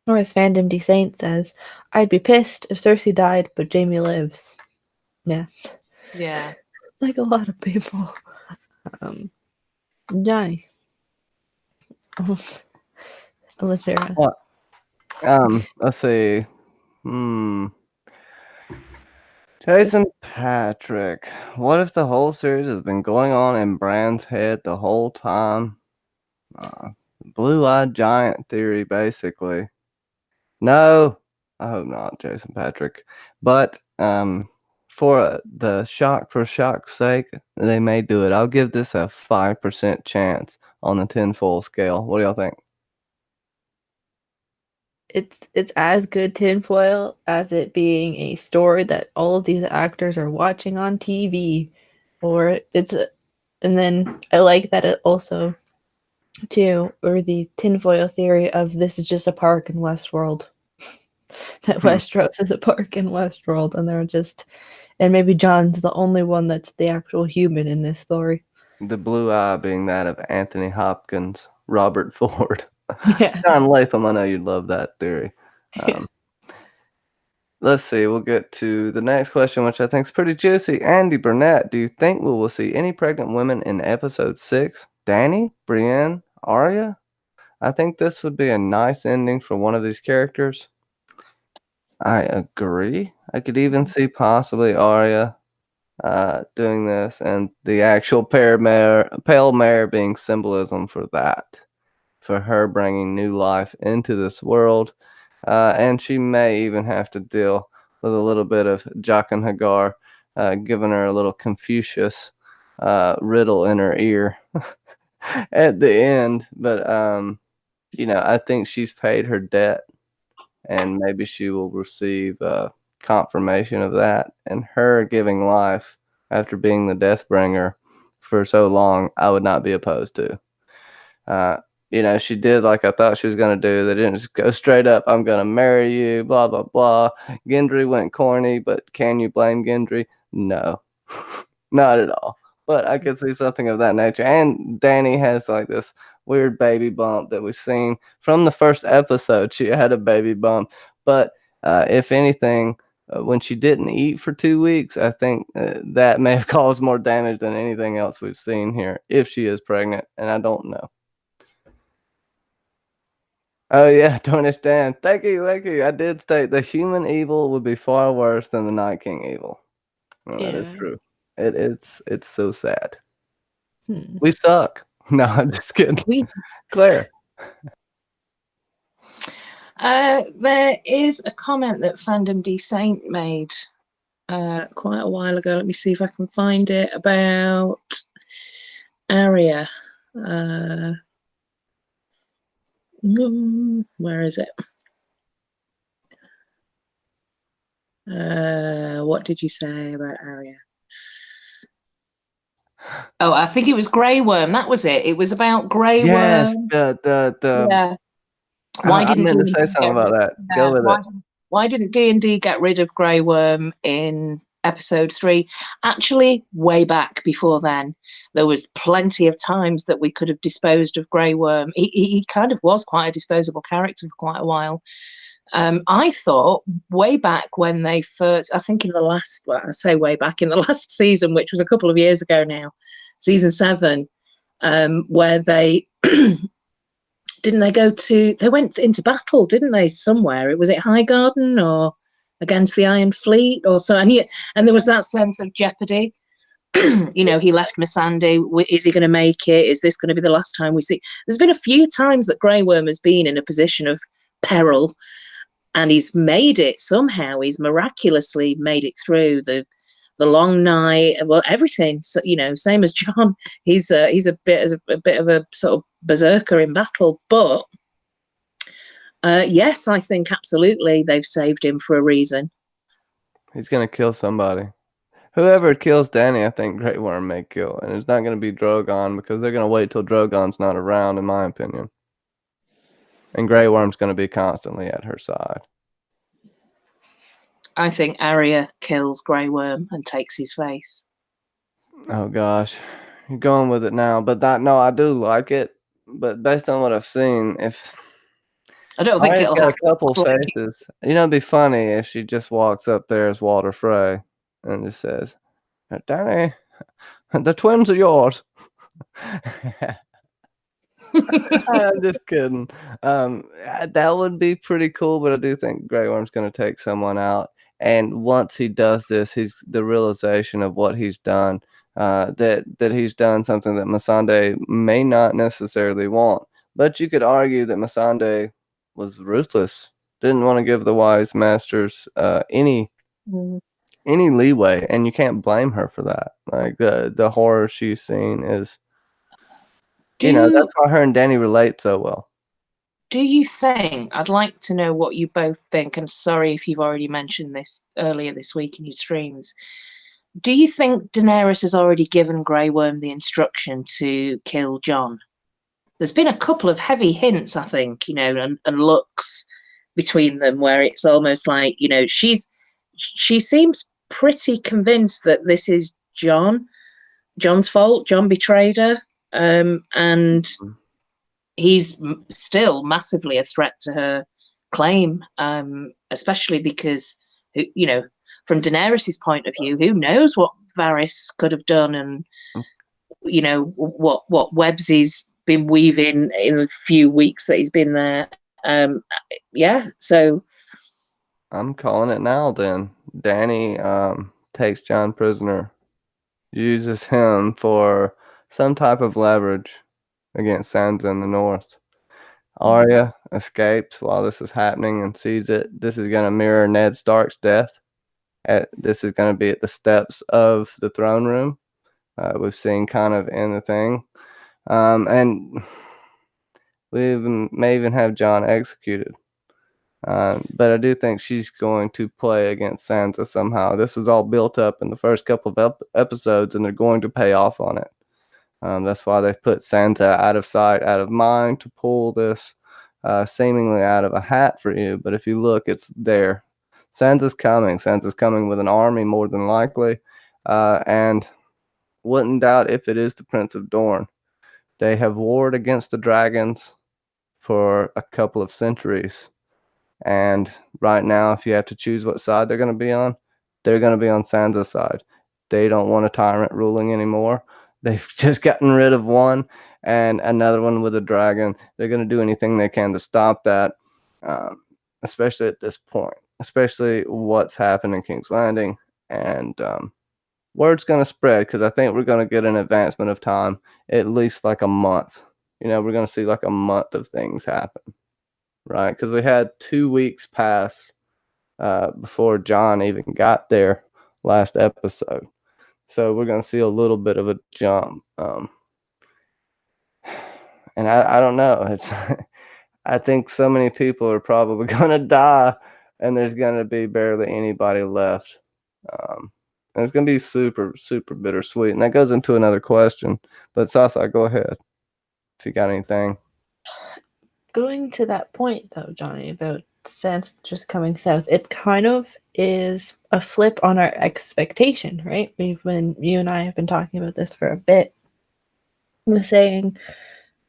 Or as Fandom D Saint says, I'd be pissed if Cersei died, but Jaime lives. Yeah. Yeah. Like a lot of people. Johnny. Alyssa. What? Let's see. Jason Patrick. What if the whole series has been going on in Bran's head the whole time? Blue-eyed giant theory, basically. No, I hope not, Jason Patrick. But for the for shock's sake, they may do it. I'll give this a 5% chance on the tinfoil scale. What do y'all think? It's as good tinfoil as it being a story that all of these actors are watching on TV, and then I like that it also too, or the tinfoil theory of this is just a park in Westworld. That Westeros is a park in Westworld, and maybe John's the only one that's the actual human in this story. The blue eye being that of Anthony Hopkins, Robert Ford. Yeah. John Latham, I know you'd love that theory. Let's see, we'll get to the next question, which I think is pretty juicy. Andy Burnett, do you think we will see any pregnant women in episode 6? Dany, Brienne, Arya? I think this would be a nice ending for one of these characters. I agree. I could even see possibly Arya doing this, and the actual pale mare being symbolism for that. For her bringing new life into this world. And she may even have to deal with a little bit of Jaqen Hagar, giving her a little Confucius riddle in her ear at the end. But, I think she's paid her debt, and maybe she will receive confirmation of that. And her giving life after being the Deathbringer for so long, I would not be opposed to. She did like I thought she was going to do. They didn't just go straight up, I'm going to marry you, blah, blah, blah. Gendry went corny, but can you blame Gendry? No, not at all. But I could see something of that nature. And Dany has like this weird baby bump that we've seen from the first episode. She had a baby bump. But if anything, when she didn't eat for 2 weeks, I think that may have caused more damage than anything else we've seen here, if she is pregnant. And I don't know. Oh, yeah, don't understand. Thank you. I did state the human evil would be far worse than the Night King evil. Well, that is true. It's so sad. We suck. No, I'm just kidding. Claire. There is a comment that Fandom D Saint made quite a while ago. Let me see if I can find it, about Arya. Where is it? What did you say about Arya? Oh, I think it was Grey Worm. That was it. It was about Grey Yes, Worm. the Yeah. Why didn't I meant to say something about that? Go with it. Why didn't D&D get rid of Grey Worm in episode 3? Actually, way back before then, there was plenty of times that we could have disposed of Grey Worm. He kind of was quite a disposable character for quite a while. I thought way back when they first, I think in the last, well, I say way back in the last season, which was a couple of years ago now, season 7, where they they went into battle, didn't they, somewhere? Was it Highgarden or against the Iron Fleet or so? And there was that sense of jeopardy. He left Missandei. Is he going to make it? Is this going to be the last time we see? There's been a few times that Grey Worm has been in a position of peril, and he's made it somehow. He's miraculously made it through the long night. Well, everything. So, same as John. He's a bit of a sort of berserker in battle. But yes, I think absolutely they've saved him for a reason. He's gonna kill somebody. Whoever kills Dany, I think Grey Worm may kill, and it's not gonna be Drogon because they're gonna wait till Drogon's not around, in my opinion. And Grey Worm's going to be constantly at her side. I think Arya kills Grey Worm and takes his face. Oh gosh, you're going with it now, but no, I do like it. But based on what I've seen, if I don't think Arya's it'll got a happen. couple faces, it'd be funny if she just walks up there as Walter Frey and just says, "Danny, the twins are yours." I'm just kidding. That would be pretty cool, but I do think Grey Worm's going to take someone out. And once he does this, the realization of what he's done, that he's done something that Missandei may not necessarily want. But you could argue that Missandei was ruthless, didn't want to give the wise masters any leeway, and you can't blame her for that. Like the horror she's seen is. That's why her and Danny relate so well. Do you think, I'd like to know what you both think, and sorry if you've already mentioned this earlier this week in your streams. Do you think Daenerys has already given Grey Worm the instruction to kill Jon? There's been a couple of heavy hints, I think, and looks between them where it's almost like, she seems pretty convinced that this is Jon's fault. Jon betrayed her. And he's still massively a threat to her claim, especially because, from Daenerys' point of view, who knows what Varys could have done and, what webs he's been weaving in the few weeks that he's been there. So. I'm calling it now then. Danny takes Jon prisoner, uses him for some type of leverage against Sansa in the north. Arya escapes while this is happening and sees it. This is going to mirror Ned Stark's death. This is going to be at the steps of the throne room. We've seen kind of in the thing. And we may even have Jon executed. But I do think she's going to play against Sansa somehow. This was all built up in the first couple of episodes, and they're going to pay off on it. That's why they put Sansa out of sight, out of mind, to pull this seemingly out of a hat for you. But if you look, it's there. Sansa's coming. Sansa's coming with an army, more than likely. And wouldn't doubt if it is the Prince of Dorne. They have warred against the dragons for a couple of centuries. And right now, if you have to choose what side they're going to be on, they're going to be on Sansa's side. They don't want a tyrant ruling anymore. They've just gotten rid of one and another one with a dragon. They're going to do anything they can to stop that, especially at this point, especially what's happened in King's Landing. And word's going to spread because I think we're going to get an advancement of time, at least like a month. We're going to see like a month of things happen. Right, because we had 2 weeks pass before Jon even got there last episode. So we're going to see a little bit of a jump. And I don't know. I think so many people are probably going to die, and there's going to be barely anybody left. And it's going to be super, super bittersweet. And that goes into another question. But Sasa, go ahead if you got anything. Going to that point, though, Johnny, about Sansa just coming south, it kind of is a flip on our expectation, right? You and I have been talking about this for a bit, was saying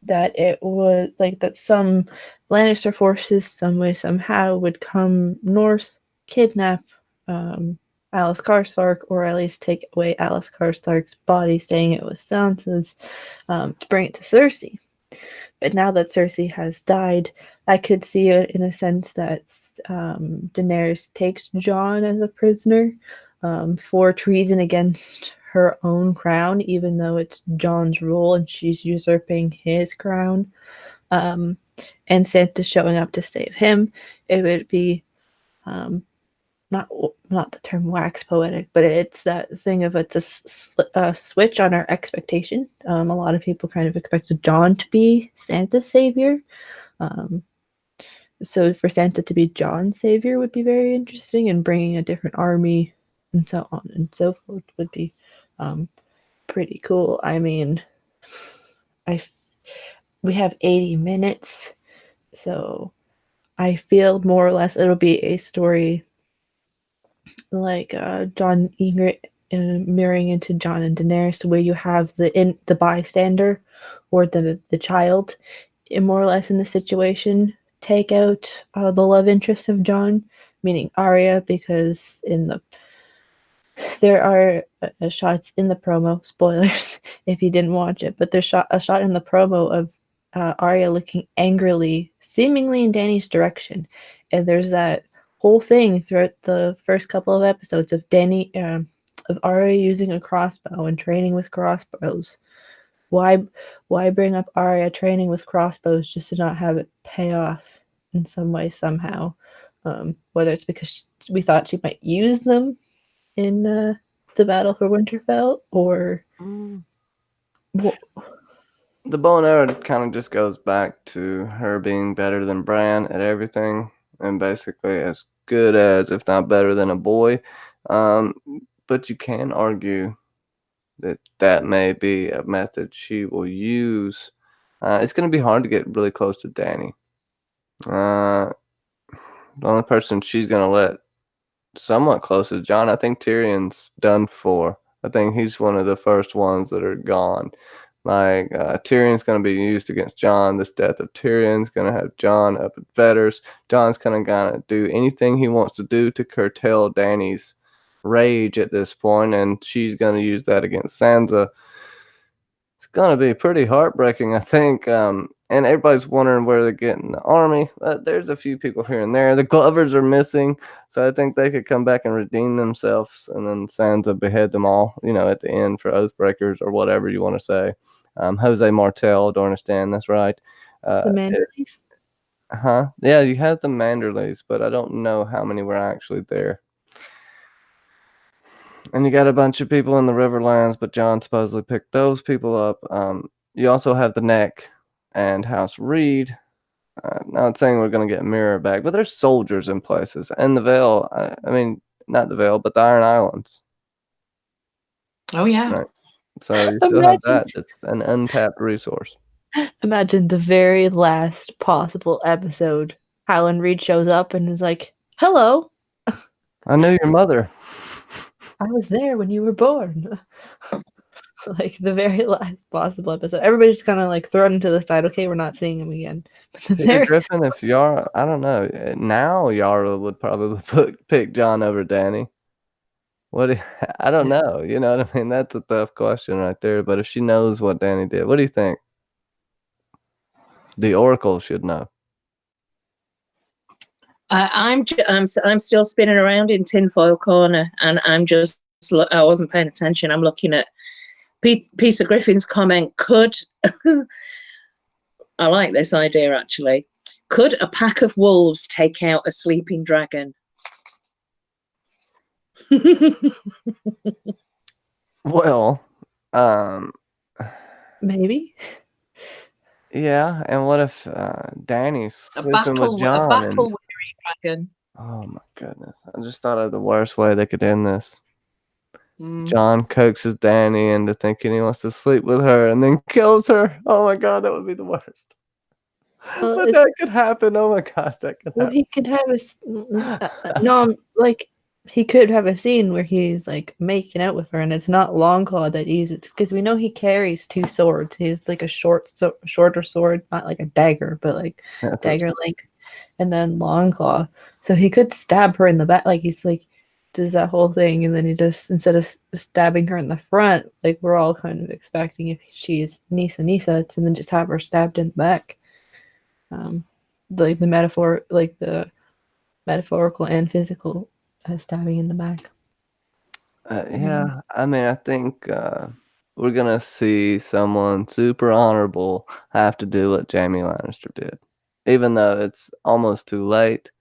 that it was like that some Lannister forces, some way, somehow, would come north, kidnap Alice Karstark, or at least take away Alice Karstark's body, saying it was Sansa's, to bring it to Cersei. But now that Cersei has died, I could see it in a sense that Daenerys takes Jon as a prisoner for treason against her own crown, even though it's Jon's rule and she's usurping his crown. And Sansa showing up to save him. It would be not the term wax poetic, but it's that thing of it's a switch on our expectation. A lot of people kind of expected Jon to be Sansa's savior. So for Sansa to be Jon's savior would be very interesting, and bringing a different army and so on and so forth would be pretty cool. I mean, we have 80 minutes So I feel more or less it'll be a story like John Ygritte mirroring into John and Daenerys, where you have the bystander or the child, more or less in the situation, take out the love interest of John, meaning Arya, because there are shots in the promo, spoilers if you didn't watch it, but there's a shot in the promo of Arya looking angrily, seemingly in Dany's direction, and there's that whole thing throughout the first couple of episodes of of Arya using a crossbow and training with crossbows. Why bring up Arya training with crossbows just to not have it pay off in some way somehow? Whether it's because we thought she might use them in the battle for Winterfell, or the bow and arrow kind of just goes back to her being better than Bran at everything, and basically as good as, if not better than, a boy. But you can argue that may be a method she will use. It's going to be hard to get really close to Dany. The only person she's going to let somewhat close is Jon. I think Tyrion's done for. I think he's one of the first ones that are gone. Like, Tyrion's going to be used against Jon. This death of Tyrion's going to have Jon up at fetters. Jon's going to do anything he wants to do to curtail Dany's rage at this point, and she's going to use that against Sansa. It's going to be pretty heartbreaking, I think. And everybody's wondering where they're getting the army. There's a few people here and there. The Glovers are missing, so I think they could come back and redeem themselves, and then Sansa behead them all, at the end for Oathbreakers or whatever you want to say. Jose Martel, Dornistan, that's right. the Manderleys? Yeah, you have the Manderleys, but I don't know how many were actually there. And you got a bunch of people in the Riverlands, but Jon supposedly picked those people up. You also have the Neck and House Reed. Not saying we're going to get Mirror back, but there's soldiers in places. And the Vale, I mean, not the Vale, but the Iron Islands. Oh, yeah. Right. So you still have that. It's an untapped resource. Imagine the very last possible episode. Howland Reed shows up and is like, "Hello. I knew your mother. I was there when you were born." Like the very last possible episode. Everybody's kind of like thrown to the side. Okay, we're not seeing him again. Griffin, if Yara, I don't know. Now Yara would probably pick Jon over Dany. I don't know. You know what I mean? That's a tough question right there. But if she knows what Dany did, what do you think? The Oracle should know. I'm still spinning around in tinfoil corner, and I wasn't paying attention. I'm looking at Peter Griffin's comment. Could I like this idea actually? Could a pack of wolves take out a sleeping dragon? Well, maybe. Yeah, and what if Dany's sleeping with Jon? A battle-weary dragon. Oh my goodness! I just thought of the worst way they could end this. Jon coaxes Dany into thinking he wants to sleep with her, and then kills her. Oh my god, that would be the worst. But that could happen. Oh my gosh, that could happen. Well, he could have he could have a scene where he's like making out with her, and it's not Longclaw that uses, because we know he carries two swords. He's like a shorter sword, not like a dagger, but like dagger length, and then Longclaw. So he could stab her in the back, like he's like does that whole thing, and then he just, instead of stabbing her in the front, like we're all kind of expecting if she's Nissa, and then just have her stabbed in the back. Like the metaphorical and physical stabbing in the back. Yeah, I mean, I think we're gonna see someone super honorable have to do what Jaime Lannister did, even though it's almost too late.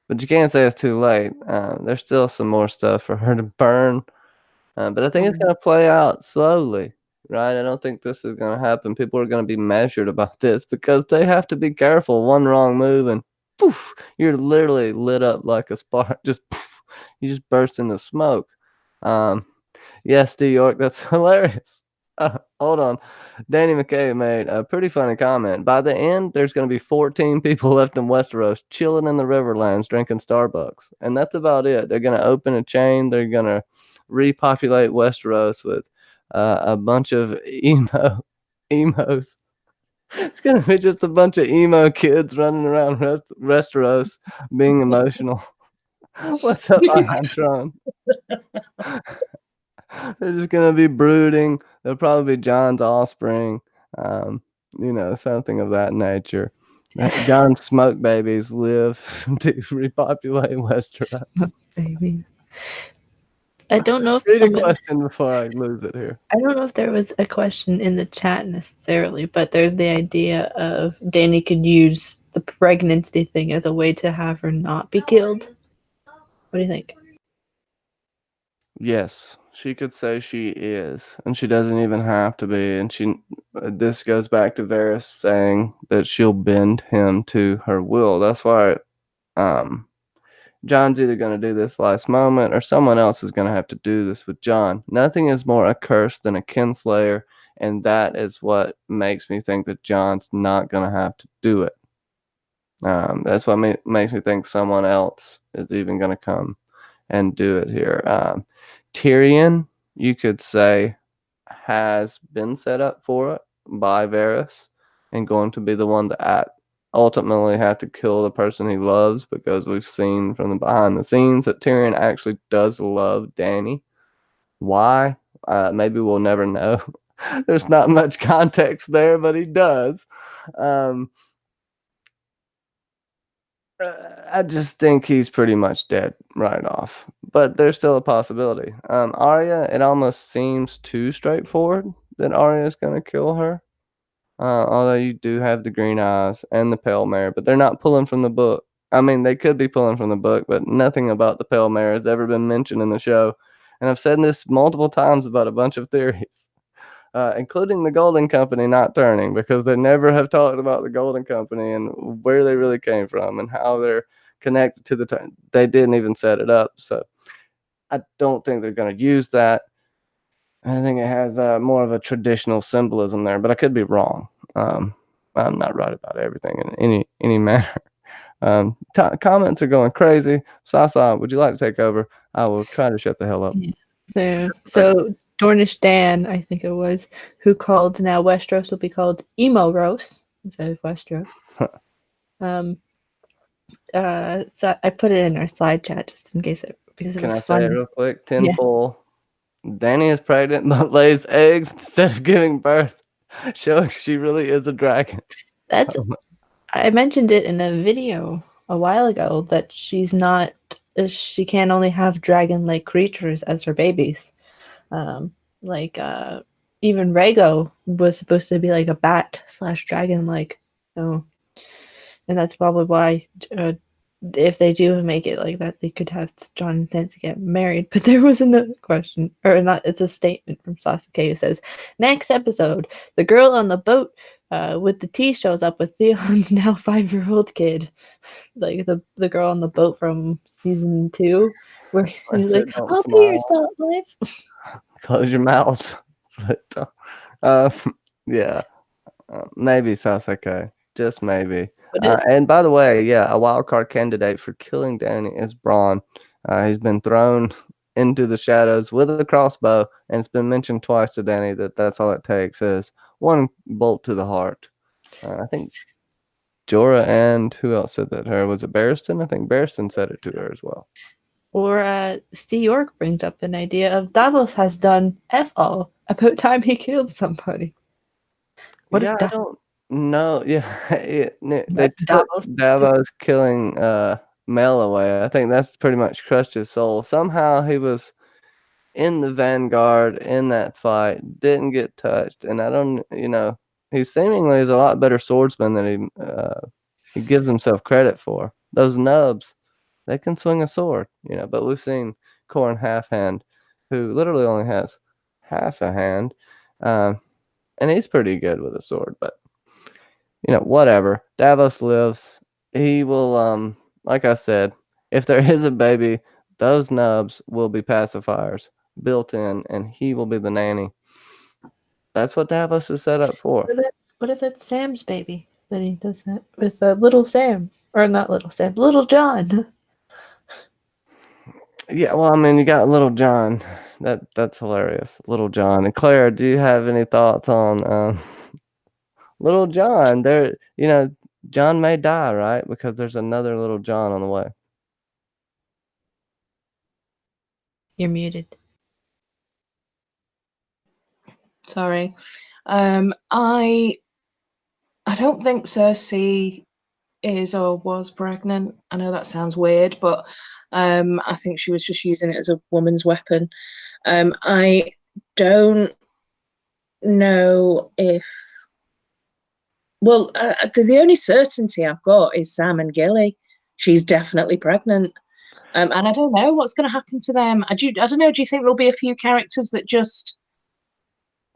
But you can't say it's too late. There's still some more stuff for her to burn, but I think it's gonna play out slowly, right? I don't think this is gonna happen. People are gonna be measured about this because they have to be careful. One wrong move and poof, you're literally lit up like a spark. Just poof, you just burst into smoke. Yes, New York, that's hilarious. Hold on. Danny McKay made a pretty funny comment. By the end, there's going to be 14 people left in Westeros chilling in the Riverlands drinking Starbucks. And that's about it. They're going to open a chain. They're going to repopulate Westeros with a bunch of emos. It's going to be just a bunch of emo kids running around Westeros being emotional. What's up, Tron? They're just gonna be brooding. They'll probably be John's offspring, something of that nature. John's smoke babies live to repopulate Westeros. Baby. I don't know if Read a someone. question before I lose it here. I don't know if there was a question in the chat necessarily, but there's the idea of Danny could use the pregnancy thing as a way to have her not be killed. What do you think? Yes, she could say she is, and she doesn't even have to be. And this goes back to Varys saying that she'll bend him to her will. That's why, John's either going to do this last moment, or someone else is going to have to do this with John. Nothing is more accursed than a kinslayer, and that is what makes me think that John's not going to have to do it. That's what makes me think someone else is even going to come and do it here. Tyrion, you could say, has been set up for it by Varys and going to be the one to ultimately have to kill the person he loves, because we've seen from the behind the scenes that Tyrion actually does love Dany. Why? Maybe we'll never know. There's not much context there, but he does. I just think he's pretty much dead right off, but there's still a possibility. Arya, it almost seems too straightforward that Arya is going to kill her. Although you do have the green eyes and the pale mare, but they're not pulling from the book. I mean, they could be pulling from the book, but nothing about the pale mare has ever been mentioned in the show. And I've said this multiple times about a bunch of theories, including the Golden Company not turning, because they never have talked about the Golden Company and where they really came from and how they're connected to the time. They didn't even set it up. So I don't think they're going to use that. I think it has more of a traditional symbolism there, but I could be wrong. I'm not right about everything in any manner. Comments are going crazy. Sasa, would you like to take over? I will try to shut the hell up. There. So Dornish Dan, I think it was, who called now Westeros will be called Emo-Ros instead of Westeros. So I put it in our slide chat just in case because it Can was I fun. say it real quick? Tenfold. Dany is pregnant but lays eggs instead of giving birth, showing she really is a dragon. That's I mentioned it in a video a while ago that she can only have dragon-like creatures as her babies. Even Rhaego was supposed to be like a bat / dragon-like. So, and that's probably why if they do make it like that, they could have Jon and Sansa get married. But there was another question, or not, it's a statement from Sasuke who says, next episode, the girl on the boat with the tea shows up with Theon's now 5-year-old kid. Like the girl on the boat from season 2, where he's like, I'll be your salt life. Close your mouth. Yeah. Maybe Sasuke. Just maybe. And by the way, yeah, a wild card candidate for killing Dany is Bronn. He's been thrown into the shadows with a crossbow, and it's been mentioned twice to Dany that that's all it takes is one bolt to the heart. I think Jorah and who else said that to her? Was it Barristan? I think Barristan said it to her as well. Or Steve York brings up an idea of Davos has done F all about time he killed somebody. What if I don't know. Yeah, they took Davos killing Mel away. I think that's pretty much crushed his soul. Somehow he was in the vanguard in that fight, didn't get touched, and I don't, he seemingly is a lot better swordsman than he gives himself credit for. Those nubs, they can swing a sword, but we've seen Corn Halfhand, who literally only has half a hand, and he's pretty good with a sword, but whatever. Davos lives. He will, like I said, if there is a baby, those nubs will be pacifiers built in, and he will be the nanny. That's what Davos is set up for. What if it's Sam's baby? Then he does that with little Sam, or not little Sam, little John. Yeah, well, I mean, you got Little John. That's hilarious, Little John. And Claire, do you have any thoughts on Little John? There, John may die, right? Because there's another Little John on the way. You're muted. Sorry. I don't think Cersei is or was pregnant. I know that sounds weird, but I think she was just using it as a woman's weapon. I don't know if. Well, the only certainty I've got is Sam and Gilly. She's definitely pregnant. And I don't know what's going to happen to them. I don't know. Do you think there'll be a few characters that just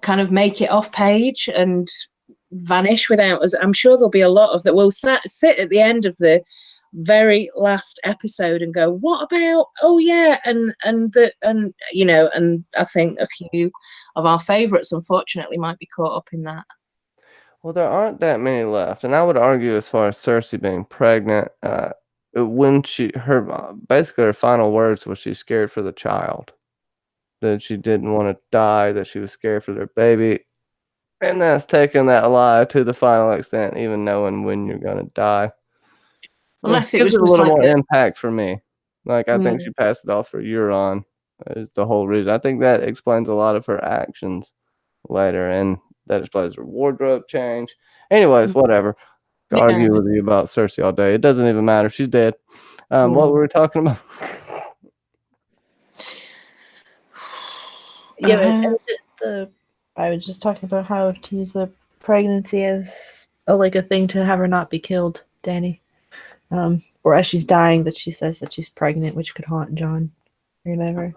kind of make it off page and vanish without us? I'm sure there'll be a lot of that will sit at the end of the very last episode and go, what about, oh yeah, and I think a few of our favorites unfortunately might be caught up in that. Well, there aren't that many left, and I would argue as far as Cersei being pregnant, when basically her final words was she's scared for the child, that she didn't want to die, that she was scared for their baby, and that's taking that lie to the final extent, even knowing when you're gonna die. Unless it gives was it a just little like more impact for me. Like I think she passed it off for Euron. Is the whole reason. I think that explains a lot of her actions later, and that explains her wardrobe change. Anyways, whatever. Could argue with you about Cersei all day. It doesn't even matter. She's dead. What were we talking about? Yeah, but I was just talking about how to use the pregnancy as a thing to have her not be killed, Danny. Or as she's dying, that she says that she's pregnant, which could haunt John or whatever.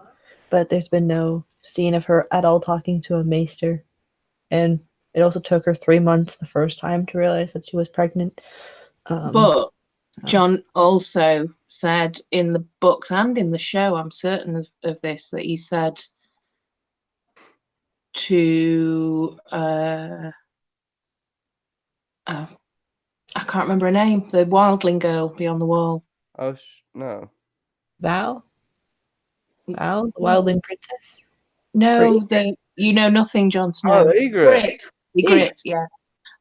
But there's been no scene of her at all talking to a maester. And it also took her 3 months the first time to realize that she was pregnant. But John also said in the books and in the show, I'm certain of this, that he said to I can't remember her name, the wildling girl beyond the wall. Oh no. Val, the wildling princess. No, you know nothing, Jon Snow. Oh, Ygritte. Ygritte, yeah.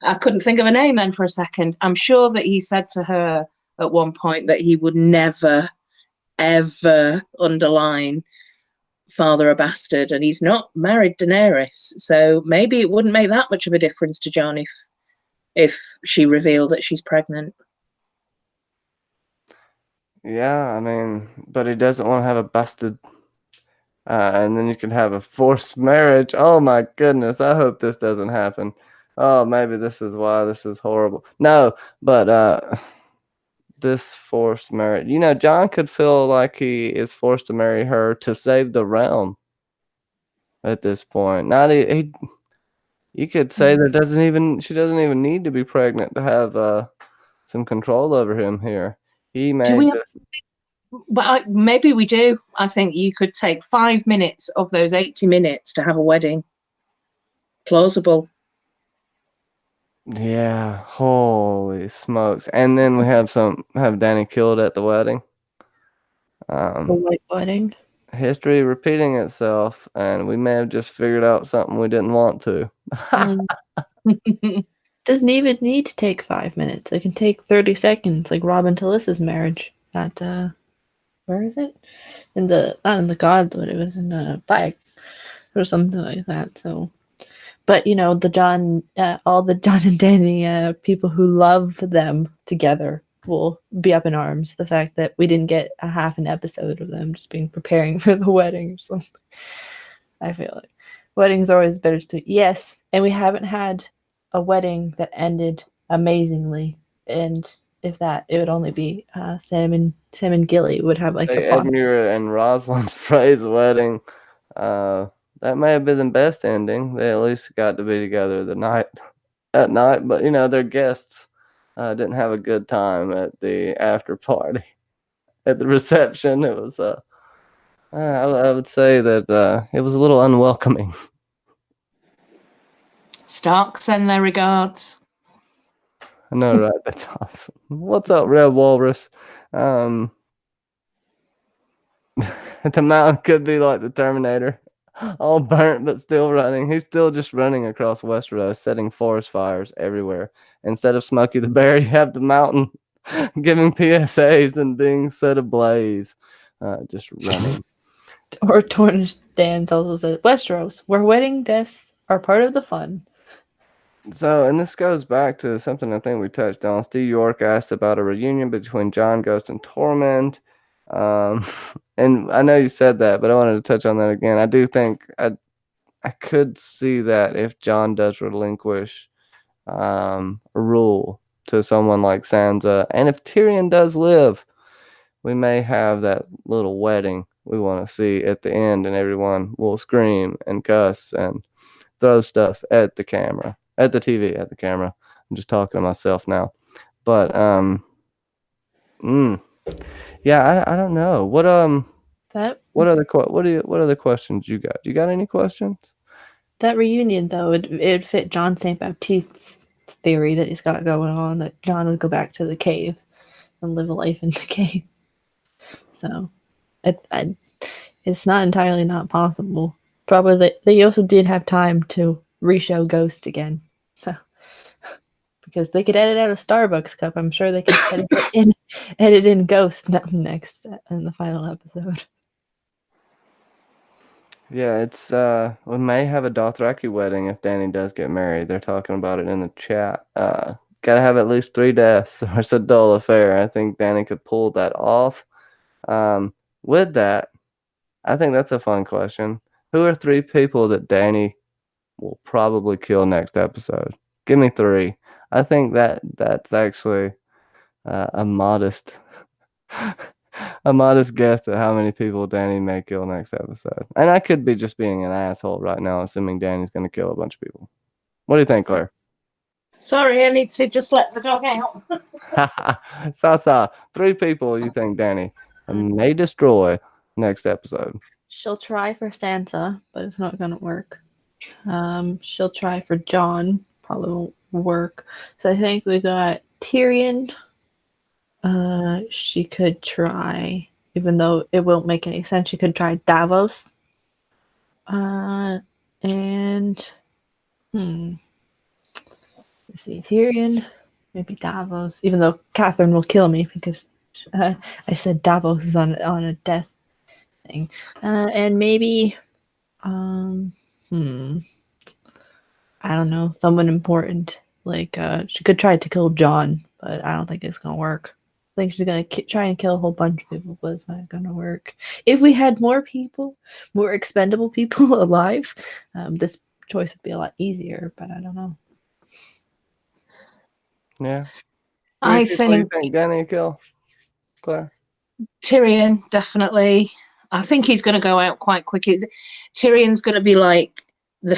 I couldn't think of a name then for a second. I'm sure that he said to her at one point that he would never, ever underline father a bastard, and he's not married Daenerys, so maybe it wouldn't make that much of a difference to Jon if she revealed that she's pregnant. Yeah, I mean, but he doesn't want to have a bastard. And then you can have a forced marriage. Oh my goodness, I hope this doesn't happen. Oh, maybe this is why this is horrible. No, but this forced marriage. John could feel like he is forced to marry her to save the realm at this point. You could say she doesn't even need to be pregnant to have some control over him here. He may just. But maybe we do. I think you could take 5 minutes of those 80 minutes to have a wedding. Plausible. Yeah, holy smokes. And then we have Danny killed at the wedding. The white wedding. History repeating itself, and we may have just figured out something we didn't want to. Doesn't even need to take 5 minutes. It can take 30 seconds, like Robin to Lys's marriage at where is it? Not in the gods, but it was in Bag or something like that. So, but all the John and Danny people who love them together will be up in arms. The fact that we didn't get a half an episode of them just preparing for the wedding or something. I feel like weddings are always bittersweet. Yes, and we haven't had a wedding that ended amazingly, and if that, it would only be Sam and Gilly would have like a Edmure and Rosalind Frey's wedding. That may have been the best ending. They at least got to be together at night, but their guests didn't have a good time at the after party. At the reception, it was I would say that it was a little unwelcoming. Stark send their regards. I know, right? That's awesome. What's up, Red Walrus? The mountain could be like the Terminator, all burnt but still running. He's still just running across Westeros, setting forest fires everywhere. Instead of Smokey the Bear, you have the mountain giving PSAs and being set ablaze, just running. Or Tornish Dance also says, Westeros, where wedding deaths are part of the fun. So, and this goes back to something I think we touched on. Steve York asked about a reunion between John, Ghost, and Tormund. And I know you said that, but I wanted to touch on that again. I do think I could see that if John does relinquish rule to someone like Sansa, and if Tyrion does live, we may have that little wedding we want to see at the end, and everyone will scream and cuss and throw stuff at the camera, at the TV, at the camera. I'm just talking to myself now, but yeah, I don't know what other questions you got? You got any questions? That reunion, though, it would fit John St. Baptiste's theory that he's got going on, that John would go back to the cave and live a life in the cave. So, it's not entirely not possible. Probably they also did have time to reshow Ghost again. So, because they could edit out a Starbucks cup, I'm sure they could edit in Ghost next in the final episode. Yeah, it's we may have a Dothraki wedding if Dany does get married. They're talking about it in the chat. Gotta have at least 3 deaths, or it's a dull affair. I think Dany could pull that off. With that, I think that's a fun question. Who are 3 people that Dany will probably kill next episode? Give me 3. I think that's actually a modest guess at how many people Dany may kill next episode. And I could be just being an asshole right now, assuming Dany's going to kill a bunch of people. What do you think, Claire? Sorry, I need to just let the dog out. Sasa, 3 people you think Dany may destroy next episode. She'll try for Sansa, but it's not going to work. She'll try for John, probably won't work. So I think we got Tyrion. She could try, even though it won't make any sense, she could try Davos. And let's see, Tyrion, maybe Davos, even though Catherine will kill me because I said Davos is on a death thing. And maybe I don't know, someone important. Like she could try to kill John, but I don't think it's gonna work. I think she's gonna try and kill a whole bunch of people, but it's not gonna work. If we had more people, more expendable people alive, this choice would be a lot easier. But I don't know. Yeah. I think Dany kill, Claire? Tyrion, definitely. I think he's going to go out quite quickly. Tyrion's going to be like the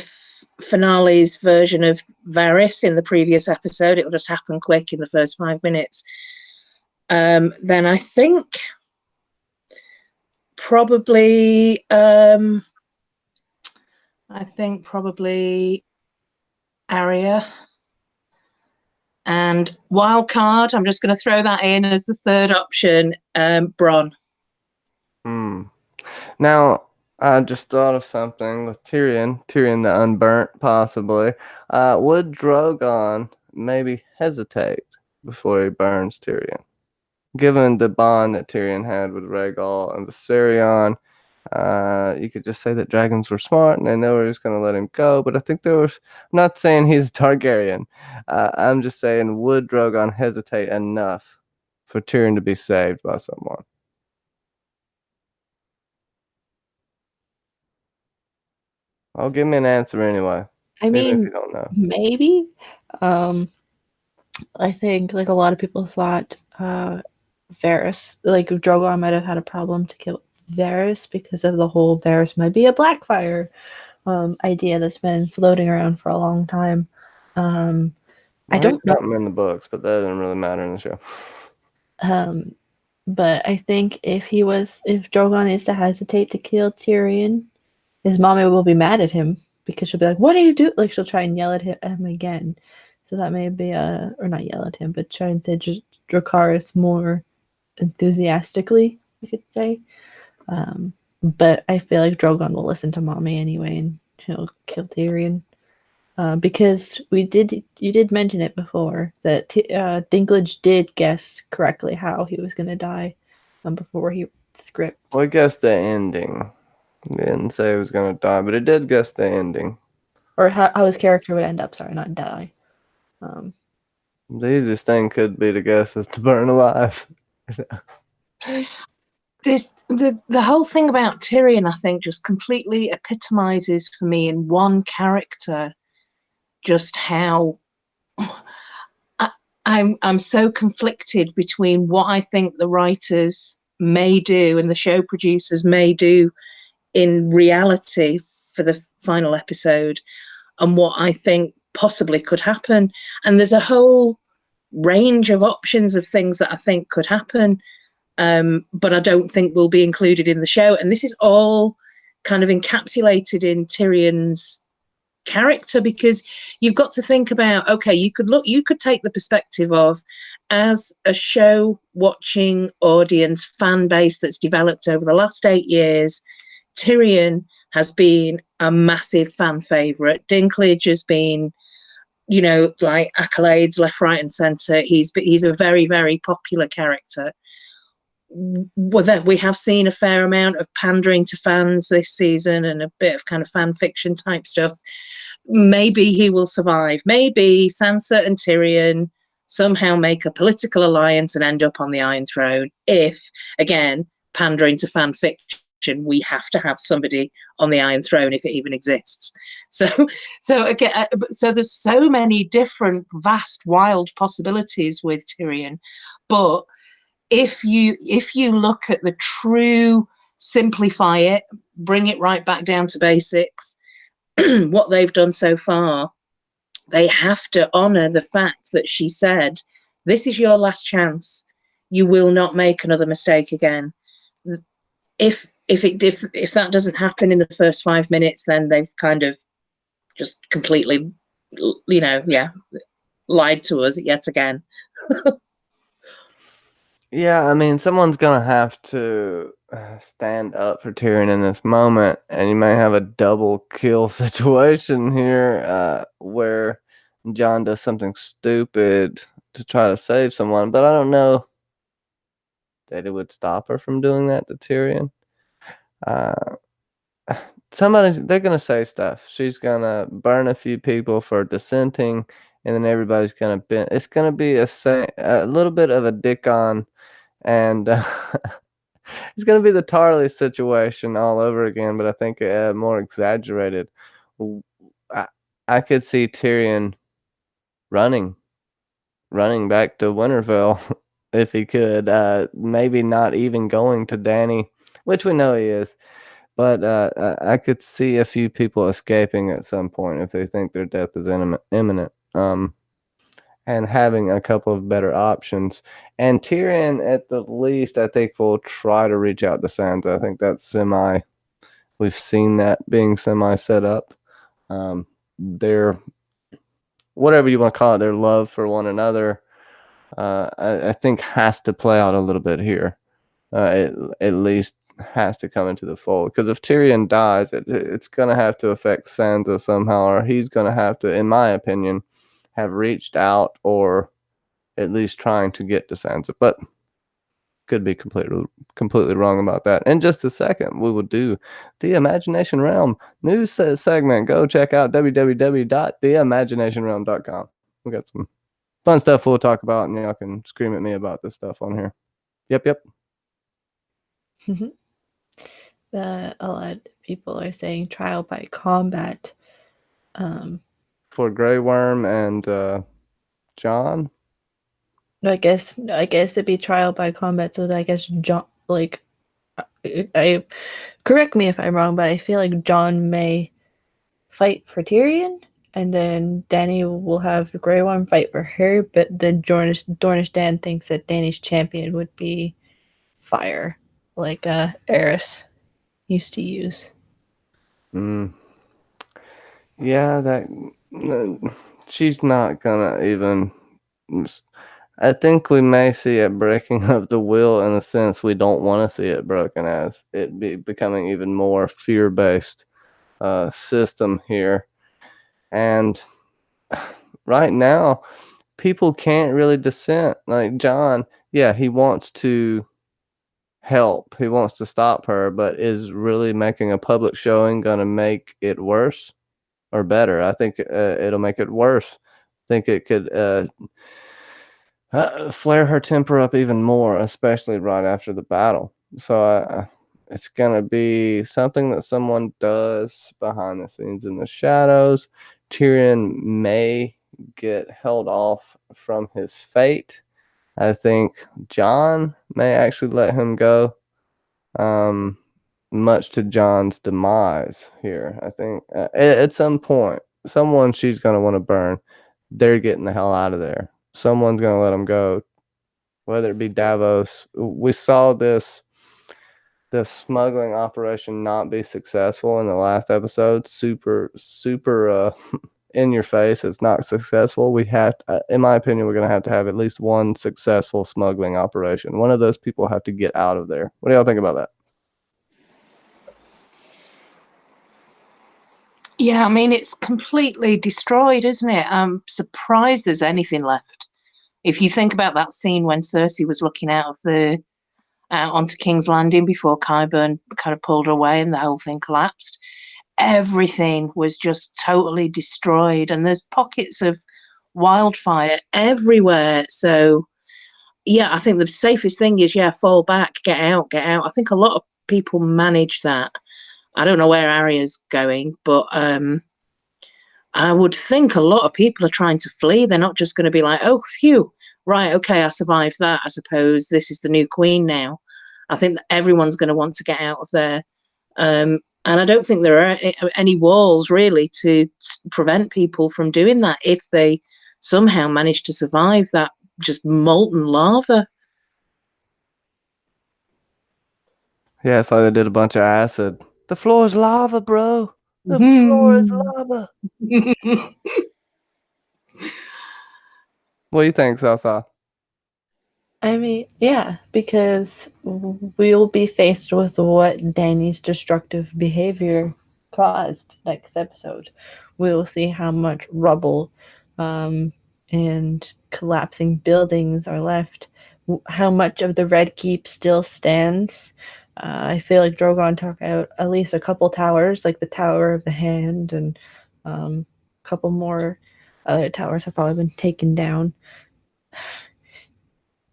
finale's version of Varys in the previous episode. It'll just happen quick in the first 5 minutes. Then I think probably Arya. And wild card, I'm just going to throw that in as the third option, Bronn. Now, I just thought of something with Tyrion the Unburnt, possibly. Would Drogon maybe hesitate before he burns Tyrion? Given the bond that Tyrion had with Rhaegal and Viserion, you could just say that dragons were smart and they know he was going to let him go. But I think I'm not saying he's a Targaryen. I'm just saying, would Drogon hesitate enough for Tyrion to be saved by someone? I'll give me an answer anyway. I mean, even if you don't know. Maybe. I think like a lot of people thought Varys, like Drogon might have had a problem to kill Varys because of the whole Varys might be a Blackfire idea that's been floating around for a long time. I don't know. In the books, but that doesn't really matter in the show. But I think if Drogon is to hesitate to kill Tyrion, his mommy will be mad at him because she'll be like, "What do you do?" Like she'll try and yell at him again. So that may be or not yell at him, but try and say just Dracarys more enthusiastically, I could say. But I feel like Drogon will listen to mommy anyway, and he'll kill Tyrion. Because you did mention it before that Dinklage did guess correctly how he was going to die before he scripts. Well, I guessed the ending. He didn't say he was going to die, but it did guess the ending. Or how his character would end up, sorry, not die. The easiest thing could be to guess is to burn alive. The whole thing about Tyrion, I think, just completely epitomizes for me in one character just how I'm so conflicted between what I think the writers may do and the show producers may do in reality for the final episode and what I think possibly could happen. And there's a whole range of options of things that I think could happen, but I don't think will be included in the show. And this is all kind of encapsulated in Tyrion's character, because you've got to think about, okay, you could take the perspective of, as a show watching audience fan base that's developed over the last 8 years, Tyrion has been a massive fan favorite. Dinklage has been, like accolades left, right, and center. He's a very, very popular character. We have seen a fair amount of pandering to fans this season and a bit of kind of fan fiction type stuff. Maybe he will survive. Maybe Sansa and Tyrion somehow make a political alliance and end up on the Iron Throne. If, again, pandering to fan fiction, we have to have somebody on the Iron Throne if it even exists. So there's so many different, vast, wild possibilities with Tyrion. But if you look at the true, simplify it, bring it right back down to basics, what they've done so far, they have to honor the fact that she said, this is your last chance. You will not make another mistake again. If that doesn't happen in the first 5 minutes, then they've kind of just completely, lied to us yet again. Yeah, I mean, someone's going to have to stand up for Tyrion in this moment, and you may have a double kill situation here where Jon does something stupid to try to save someone, but I don't know that it would stop her from doing that to Tyrion. They're going to say stuff. She's going to burn a few people for dissenting, and then everybody's going to bend. It's going to be a little bit of a dick on. And it's going to be the Tarly situation all over again, but I think more exaggerated. I could see Tyrion running back to Winterfell if he could. Maybe not even going to Dany, which we know he is. But I could see a few people escaping at some point if they think their death is imminent. And having a couple of better options. And Tyrion, at the least, I think will try to reach out to Sansa. I think that's we've seen that being set up. Their, whatever you want to call it, their love for one another, I think has to play out a little bit here. It at least has to come into the fold. Because if Tyrion dies, it's going to have to affect Sansa somehow, or he's going to have to, in my opinion, have reached out or at least trying to get to Sansa, but could be completely wrong about that. In just a second, we will do the Imagination Realm news segment. Go check out www.theimaginationrealm.com. We got some fun stuff we'll talk about, and y'all can scream at me about this stuff on here. Yep. A lot of people are saying trial by combat. For Grey Worm and Jon. I guess it'd be trial by combat. So I guess Jon, I correct me if I'm wrong, but I feel like Jon may fight for Tyrion, and then Dany will have Grey Worm fight for her. But then Dornish Dan thinks that Dany's champion would be fire, like Aerys used to use. Yeah, she's not gonna even. I think we may see a breaking of the will in a sense we don't want to see it broken, as it becoming even more fear-based system here. And right now, people can't really dissent. Like John, yeah, he wants to help, he wants to stop her, but is really making a public showing going to make it worse or better? I think it'll make it worse. I think it could flare her temper up even more, especially right after the battle. So it's going to be something that someone does behind the scenes in the shadows. Tyrion may get held off from his fate. I think John may actually let him go, much to John's demise here. I think at some point, someone she's going to want to burn, they're getting the hell out of there. Someone's going to let them go, whether it be Davos. We saw this smuggling operation not be successful in the last episode. Super in your face. It's not successful. We have, in my opinion, we're going to have at least one successful smuggling operation. One of those people have to get out of there. What do y'all think about that? Yeah, I mean, it's completely destroyed, isn't it? I'm surprised there's anything left. If you think about that scene when Cersei was looking out of the onto King's Landing before Qyburn kind of pulled her away and the whole thing collapsed, everything was just totally destroyed, and there's pockets of wildfire everywhere. So yeah, I think the safest thing is, yeah, fall back, get out, get out. I think a lot of people manage that. I don't know where Arya's going, but I would think a lot of people are trying to flee. They're not just going to be like, oh, phew, right, okay, I survived that. I suppose this is the new queen now. I think that everyone's going to want to get out of there. And I don't think there are any walls really to prevent people from doing that if they somehow manage to survive that just molten lava. Yeah, it's like they did a bunch of acid. The floor is lava, bro. The floor is lava. What do you think, Sasa? I mean, yeah, because we'll be faced with what Dany's destructive behavior caused next episode. We'll see how much rubble and collapsing buildings are left, how much of the Red Keep still stands. I feel like Drogon took out at least a couple towers, like the Tower of the Hand, and a couple more other towers have probably been taken down.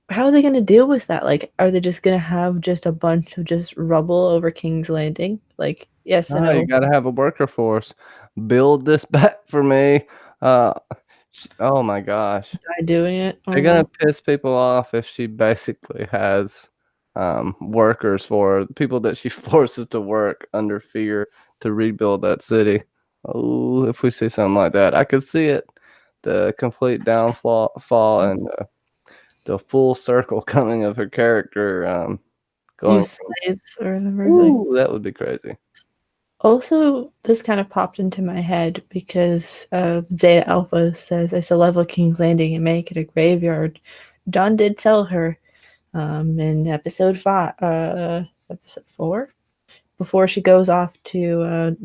How are they going to deal with that? Like, are they just going to have just a bunch of just rubble over King's Landing? Like, yes, I No, know. you gotta have a worker force. Build this back for me. Oh my gosh. Die doing it. They're gonna piss people off if she basically has workers for people that she forces to work under fear to rebuild that city. Oh, if we see something like that, I could see it. The complete downfall fall and the full circle coming of her character going. Use slaves or whatever. Ooh, that would be crazy. Also, this kind of popped into my head because Zeta Alpha says it's a level King's Landing and make it a graveyard. John did tell her in episode 4, before she goes off to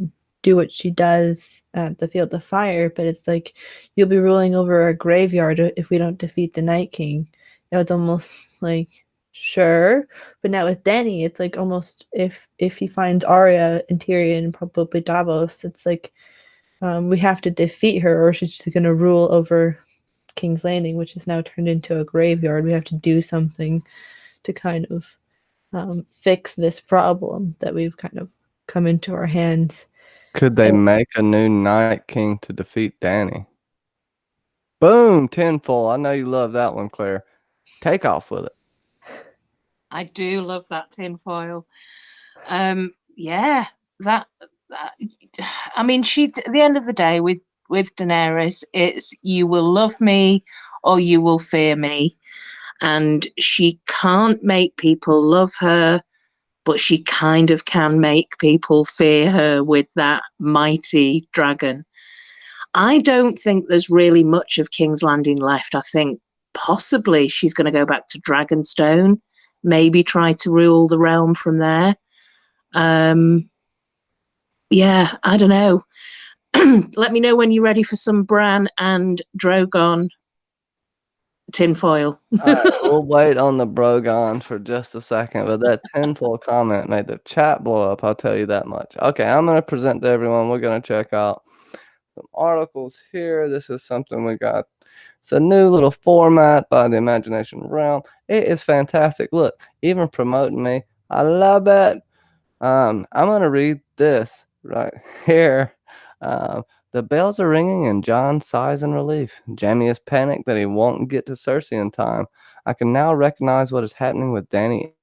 do what she does at the Field of Fire, but it's like, you'll be ruling over a graveyard if we don't defeat the Night King. It's almost like, sure, but now with Dany, it's like almost if he finds Arya and Tyrion and probably Davos, it's like we have to defeat her or she's just going to rule over King's Landing, which is now turned into a graveyard. We have to do something to kind of fix this problem that we've kind of come into our hands. Could they make a new Night King to defeat Dany? Boom, tenfold. I know you love that one, Claire. Take off with it. I do love that tinfoil. Yeah, that. I mean, at the end of the day, with Daenerys, it's you will love me or you will fear me, and she can't make people love her, but she kind of can make people fear her with that mighty dragon. I don't think there's really much of King's Landing left. I think possibly she's going to go back to Dragonstone, maybe try to rule the realm from there. Yeah, I don't know. Let me know when you're ready for some Bran and Drogon tinfoil. All right, we'll wait on the Brogon for just a second, but that tinfoil comment made the chat blow up, I'll tell you that much. Okay, I'm going to present to everyone. We're going to check out some articles here. This is something we got. It's a new little format by the Imagination Realm. It is fantastic. Look, even promoting me. I love it. I'm going to read this right here. The bells are ringing and Jon sighs in relief. Jaime is panicked that he won't get to Cersei in time. I can now recognize what is happening with Dany.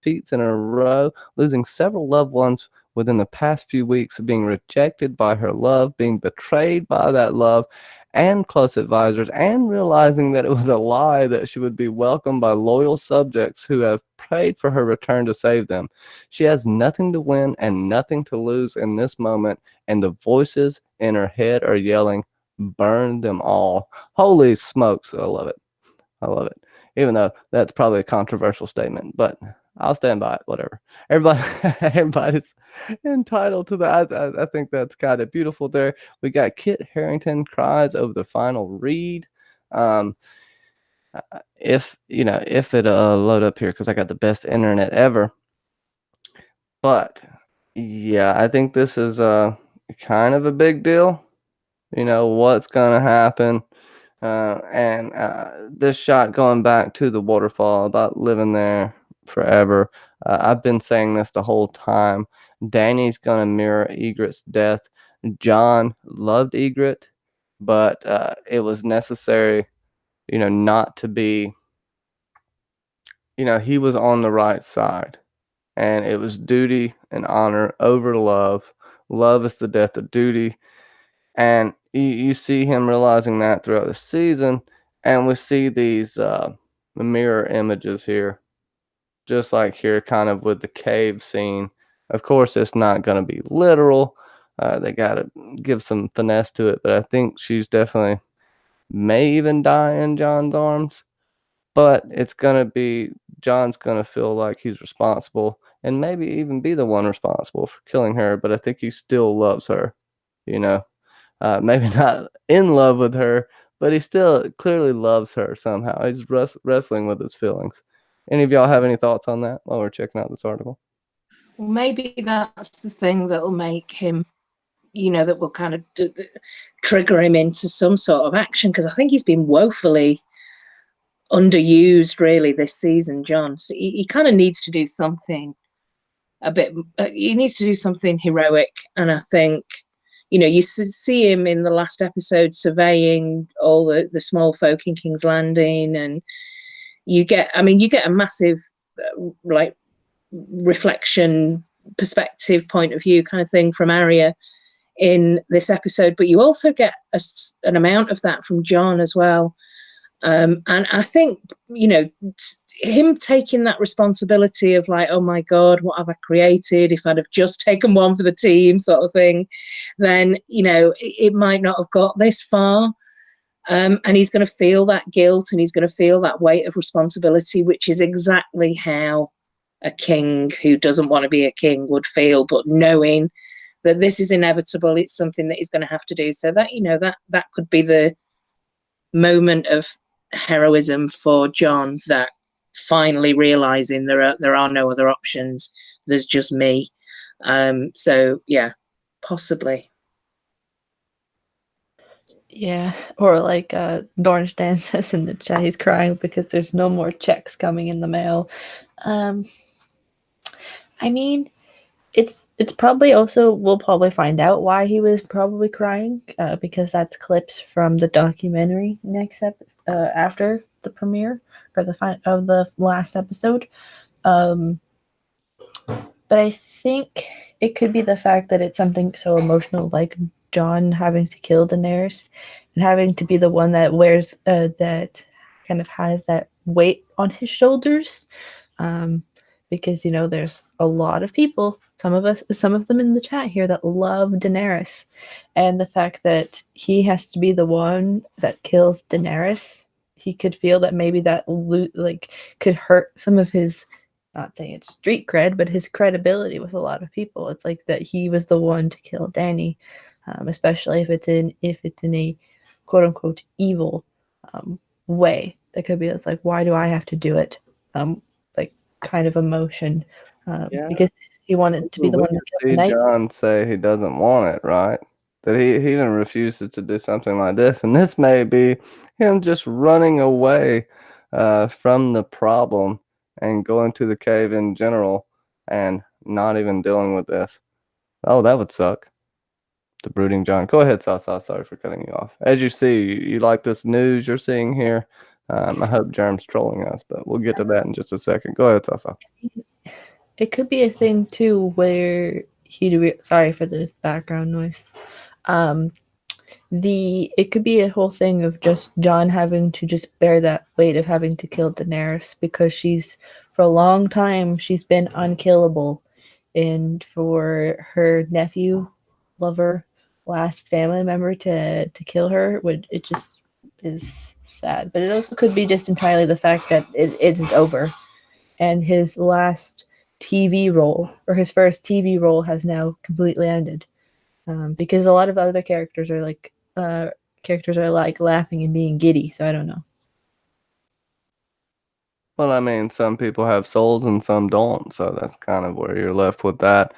Seats in a row, losing several loved ones within the past few weeks, being rejected by her love, being betrayed by that love and close advisors, and realizing that it was a lie that she would be welcomed by loyal subjects who have prayed for her return to save them. She has nothing to win and nothing to lose in this moment, and the voices in her head are yelling, "Burn them all." Holy smokes, I love it. I love it. Even though that's probably a controversial statement, but I'll stand by it. Whatever. Everybody's entitled to that. I think that's kind of beautiful there. We got Kit Harington cries over the final read. If it load up here, because I got the best internet ever. But yeah, I think this is kind of a big deal. What's gonna happen. And this shot going back to the waterfall about living there forever. I've been saying this the whole time. Dany's going to mirror Ygritte's death. Jon loved Ygritte, but it was necessary, not to be, he was on the right side. And it was duty and honor over love. Love is the death of duty. And you see him realizing that throughout the season. And we see these mirror images here, just like here, kind of with the cave scene. Of course, it's not going to be literal. They got to give some finesse to it. But I think she's definitely may even die in Jon's arms. But it's going to be, Jon's going to feel like he's responsible and maybe even be the one responsible for killing her. But I think he still loves her, maybe not in love with her, but he still clearly loves her somehow. He's wrestling with his feelings. Any of y'all have any thoughts on that while we're checking out this article? Well, maybe that's the thing that will make him, that will kind of trigger him into some sort of action, because I think he's been woefully underused really this season, Jon. So he kind of needs to do something he needs to do something heroic. And I think, you see him in the last episode surveying all the small folk in King's Landing, and you get a massive like reflection, perspective, point of view kind of thing from Arya in this episode, but you also get an amount of that from Jon as well. And I think, him taking that responsibility of like, oh my God, what have I created? If I'd have just taken one for the team sort of thing, then, it might not have got this far. And he's going to feel that guilt and he's going to feel that weight of responsibility, which is exactly how a king who doesn't want to be a king would feel, but knowing that this is inevitable, it's something that he's going to have to do. So that, that could be the moment of heroism for Jon, that finally realizing there are no other options, there's just me. So yeah, possibly. Yeah, or like Dornstan says in the chat, he's crying because there's no more checks coming in the mail. I mean, it's probably also, we'll probably find out why he was probably crying, because that's clips from the documentary next after the premiere or of the last episode. But I think it could be the fact that it's something so emotional, like Jon having to kill Daenerys and having to be the one that wears that kind of has that weight on his shoulders. because there's a lot of people, some of them in the chat here, that love Daenerys, and the fact that he has to be the one that kills Daenerys, he could feel that maybe that could hurt some of his, not saying it's street cred, but his credibility with a lot of people. It's like that he was the one to kill Dany, especially if it's in a quote unquote evil way. That could be, it's like, why do I have to do it? Like kind of emotion, because he wanted to be the one to kill the see knight. John say he doesn't want it, right? That he even refuses to do something like this, and this may be him just running away from the problem and going to the cave in general and not even dealing with this. Oh, that would suck. The brooding John. Go ahead, Sasa. Sorry for cutting you off. As you see, you like this news you're seeing here. I hope Germ's trolling us, but we'll get to that in just a second. Go ahead, Sasa. It could be a thing too where sorry for the background noise. It could be a whole thing of just John having to just bear that weight of having to kill Daenerys, because for a long time she's been unkillable, and for her nephew, lover, last family member to kill her, it just is sad. But it also could be just entirely the fact that it is over, and his last TV role, or his first TV role, has now completely ended, because a lot of other characters are like laughing and being giddy. So I don't know. Well, I mean, some people have souls and some don't, so that's kind of where you're left with that.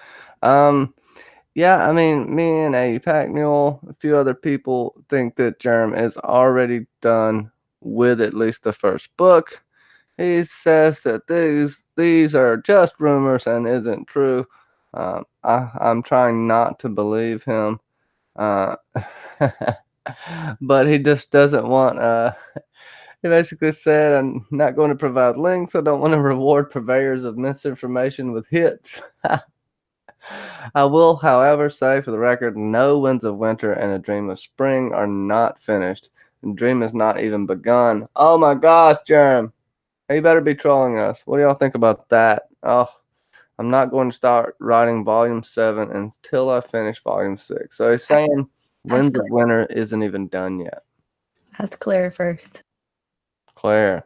Yeah, I mean, me and APAC Mule, a few other people think that Germ is already done with at least the first book. He says that these are just rumors and isn't true. I'm trying not to believe him, but he just doesn't want. He basically said, "I'm not going to provide links. I don't want to reward purveyors of misinformation with hits." I will, however, say for the record, no Winds of Winter and A Dream of Spring are not finished. The dream has not even begun. Oh my gosh, Jerem. You better be trolling us. What do y'all think about that? Oh, I'm not going to start writing volume 7 until I finish volume 6. So he's saying Winds of Winter isn't even done yet. That's Claire first. Claire.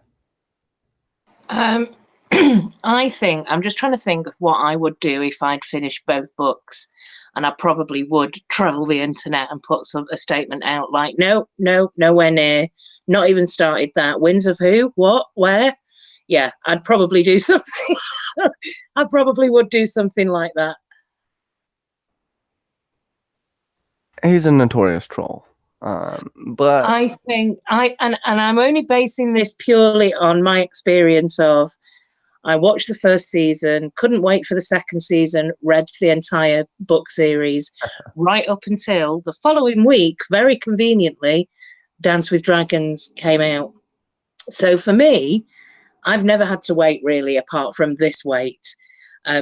I think I'm just trying to think of what I would do if I'd finished both books, and I probably would troll the internet and put a statement out like, no, nowhere near, not even started that. Winds of who? What? Where? Yeah, I'd probably do something. I probably would do something like that. He's a notorious troll. But I think and I'm only basing this purely on my experience of, I watched the first season, couldn't wait for the second season, read the entire book series right up until the following week, very conveniently, Dance with Dragons came out. So for me, I've never had to wait really, apart from this wait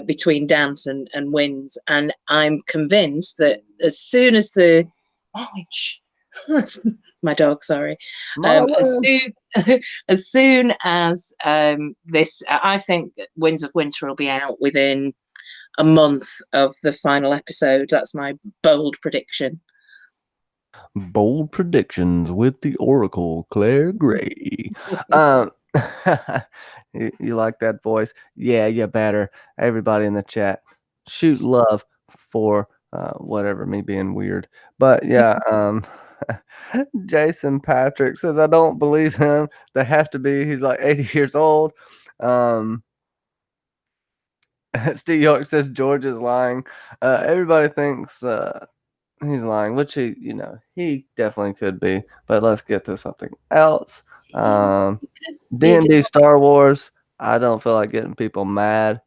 between Dance and Winds. And I'm convinced that as soon as that's my dog, sorry. As soon as this, I think Winds of Winter will be out within a month of the final episode. That's my bold prediction. Bold predictions with the Oracle, Claire Gray. You like that voice? Yeah, you better. Everybody in the chat, shoot love for whatever, me being weird. But yeah, Jason Patrick says, I don't believe him. They have to be. He's like 80 years old. Steve York says George is lying. Everybody thinks he's lying, which he definitely could be. But let's get to something else. D&D Star Wars. I don't feel like getting people mad.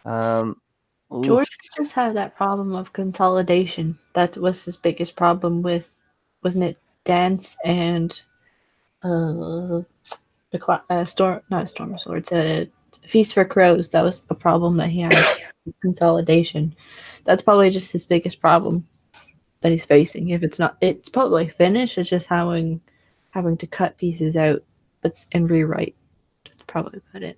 George just had that problem of consolidation. That was his biggest problem with, wasn't it, Dance and Storm, not Storm of Swords, Feast for Crows. That was a problem that he had. Consolidation. That's probably just his biggest problem that he's facing. If it's not, it's probably finished. It's just having to cut pieces out, and rewrite. That's probably about it.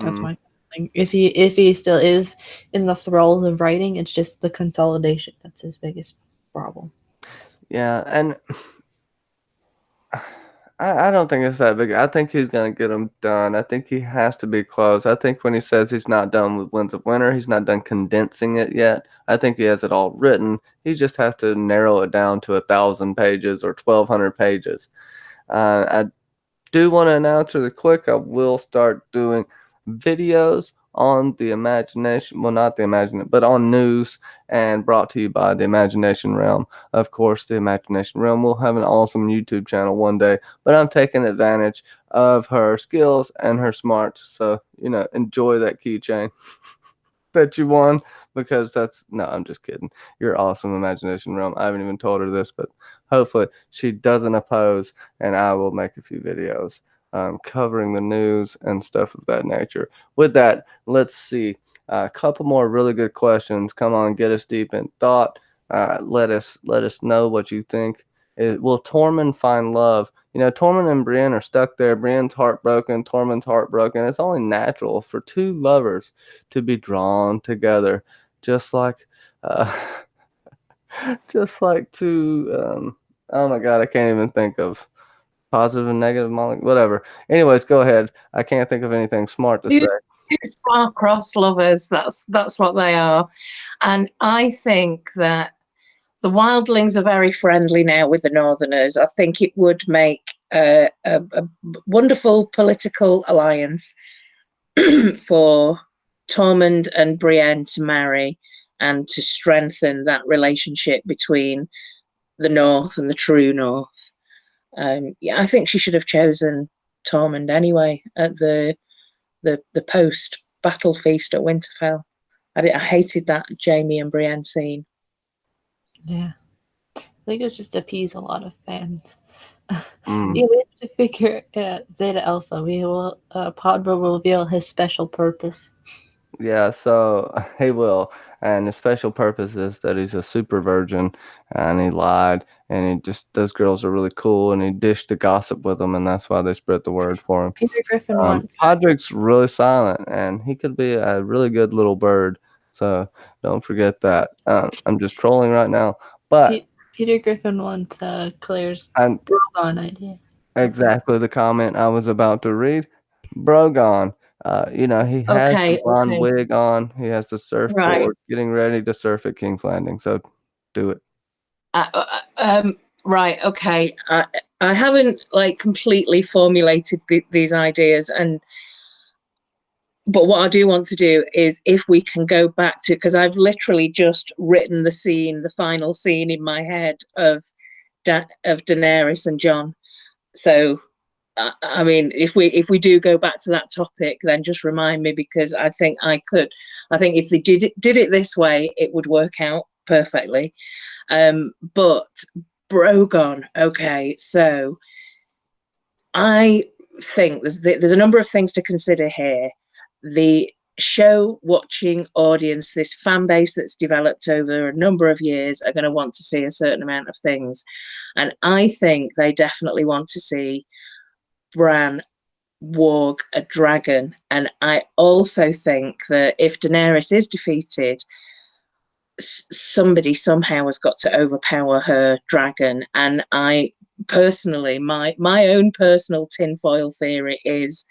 That's my feeling. If he still is in the thralls of writing, it's just the consolidation that's his biggest problem. Yeah, and I don't think it's that big. I think he's gonna get them done. I think he has to be close. I think when he says he's not done with Winds of Winter, he's not done condensing it yet. I think he has it all written. He just has to narrow it down to 1,000 pages or 1,200 pages. I do want to announce really quick, I will start doing videos on the imagination, well, not the imagination, but on news, and brought to you by the Imagination Realm. Of course, the Imagination Realm will have an awesome YouTube channel one day, but I'm taking advantage of her skills and her smarts. So, enjoy that keychain that you won, because no, I'm just kidding. You're awesome, Imagination Realm. I haven't even told her this, but hopefully she doesn't oppose, and I will make a few videos covering the news and stuff of that nature. With that, let's see a couple more really good questions. Come on, get us deep in thought. Let us know what you think. Will Tormund find love? Tormund and Brienne are stuck there. Brienne's heartbroken. Tormund's heartbroken. It's only natural for two lovers to be drawn together, just like, just like two. Oh my God, I can't even think of positive and negative whatever. Anyways, go ahead. I can't think of anything smart to say. Two star-crossed lovers. That's what they are, and I think that the wildlings are very friendly now with the Northerners. I think it would make a wonderful political alliance for Tormund and Brienne to marry and to strengthen that relationship between the North and the true North. I think she should have chosen Tormund anyway at the post battle feast at Winterfell. I hated that Jaime and Brienne scene. Yeah, I think it's just appease a lot of fans. Yeah, we have to figure Zeta Alpha. Pod will reveal his special purpose. Yeah, so he will, and his special purpose is that he's a super virgin, and he lied, and those girls are really cool, and he dished the gossip with them, and that's why they spread the word for him. Peter Griffin wants. Podrick's really silent, and he could be a really good little bird, so don't forget that. I'm just trolling right now, but Peter Griffin wants Claire's and Drogon idea. exactly the comment I was about to read. Brogon. He has the blonde wig on. He has the surfboard, getting ready to surf at King's Landing. So, do it. Right. Okay. I haven't completely formulated these ideas, but what I do want to do is, if we can go back to, because I've literally just written the final scene in my head of Daenerys and Jon. So. I mean, if we do go back to that topic, then just remind me, because I think if they did it this way, it would work out perfectly. But Brogon, okay, so I think there's a number of things to consider here. The show watching audience, this fan base that's developed over a number of years, are going to want to see a certain amount of things, and I think they definitely want to see Bran warg a dragon. And I also think that if Daenerys is defeated, somebody somehow has got to overpower her dragon. And I personally, my own personal tinfoil theory is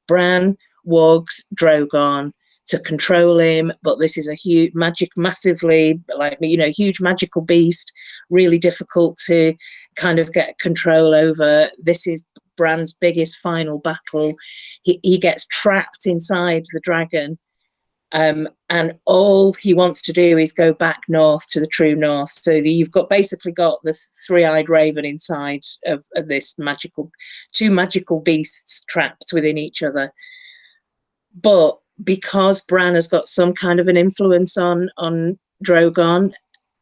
Bran wargs Drogon to control him, but this is a huge massively huge magical beast, really difficult to kind of get control over. This is Bran's biggest final battle. He gets trapped inside the dragon, and all he wants to do is go back north to the true north. So you've basically got this three-eyed raven inside of this two magical beasts trapped within each other. But because Bran has got some kind of an influence on Drogon,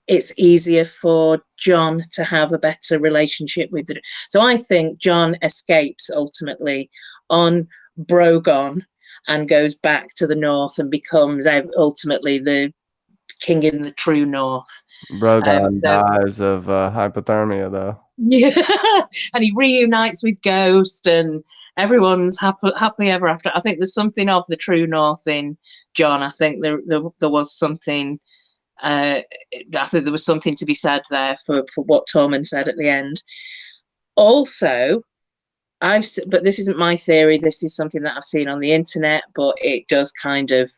it's easier for Jon to have a better relationship with it. So I think Jon escapes ultimately on Brogon and goes back to the north and becomes ultimately the king in the true north. Brogon dies of hypothermia, though. Yeah, and he reunites with Ghost, and everyone's happily ever after. I think there's something of the true North in John. I think there was something. I think there was something to be said there for what Tormund said at the end. Also, but this isn't my theory. This is something that I've seen on the internet, but it does kind of,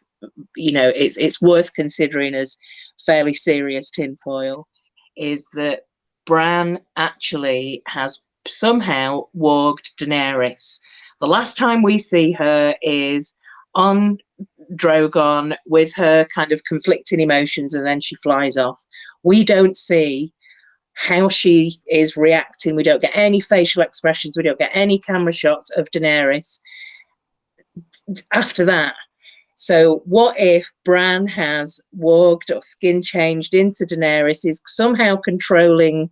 it's worth considering as fairly serious tinfoil. Is that Bran actually has somehow warged Daenerys. The last time we see her is on Drogon with her kind of conflicting emotions, and then she flies off. We don't see how she is reacting. We don't get any facial expressions. We don't get any camera shots of Daenerys after that. So what if Bran has warged or skin changed into Daenerys, is somehow controlling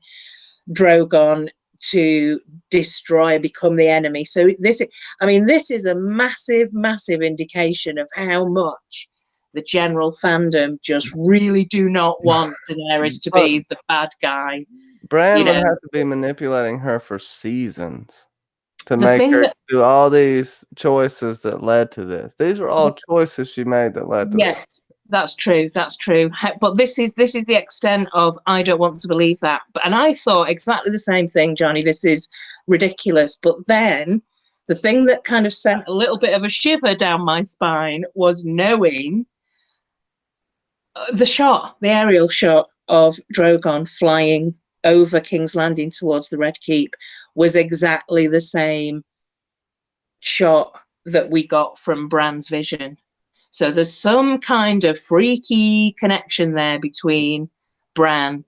Drogon to destroy, become the enemy? So this is a massive, massive indication of how much the general fandom just really do not want Daenerys to be the bad guy. Bran would have to be manipulating her for seasons to The make thing her that- do all these choices that led to this. These were all choices she made that led to this. Yes, that's true. That's true. But this is the extent of, I don't want to believe that. And I thought exactly the same thing, Johnny. This is ridiculous. But then the thing that kind of sent a little bit of a shiver down my spine was knowing the aerial shot of Drogon flying over King's Landing towards the Red Keep was exactly the same shot that we got from Bran's vision. So there's some kind of freaky connection there between Bran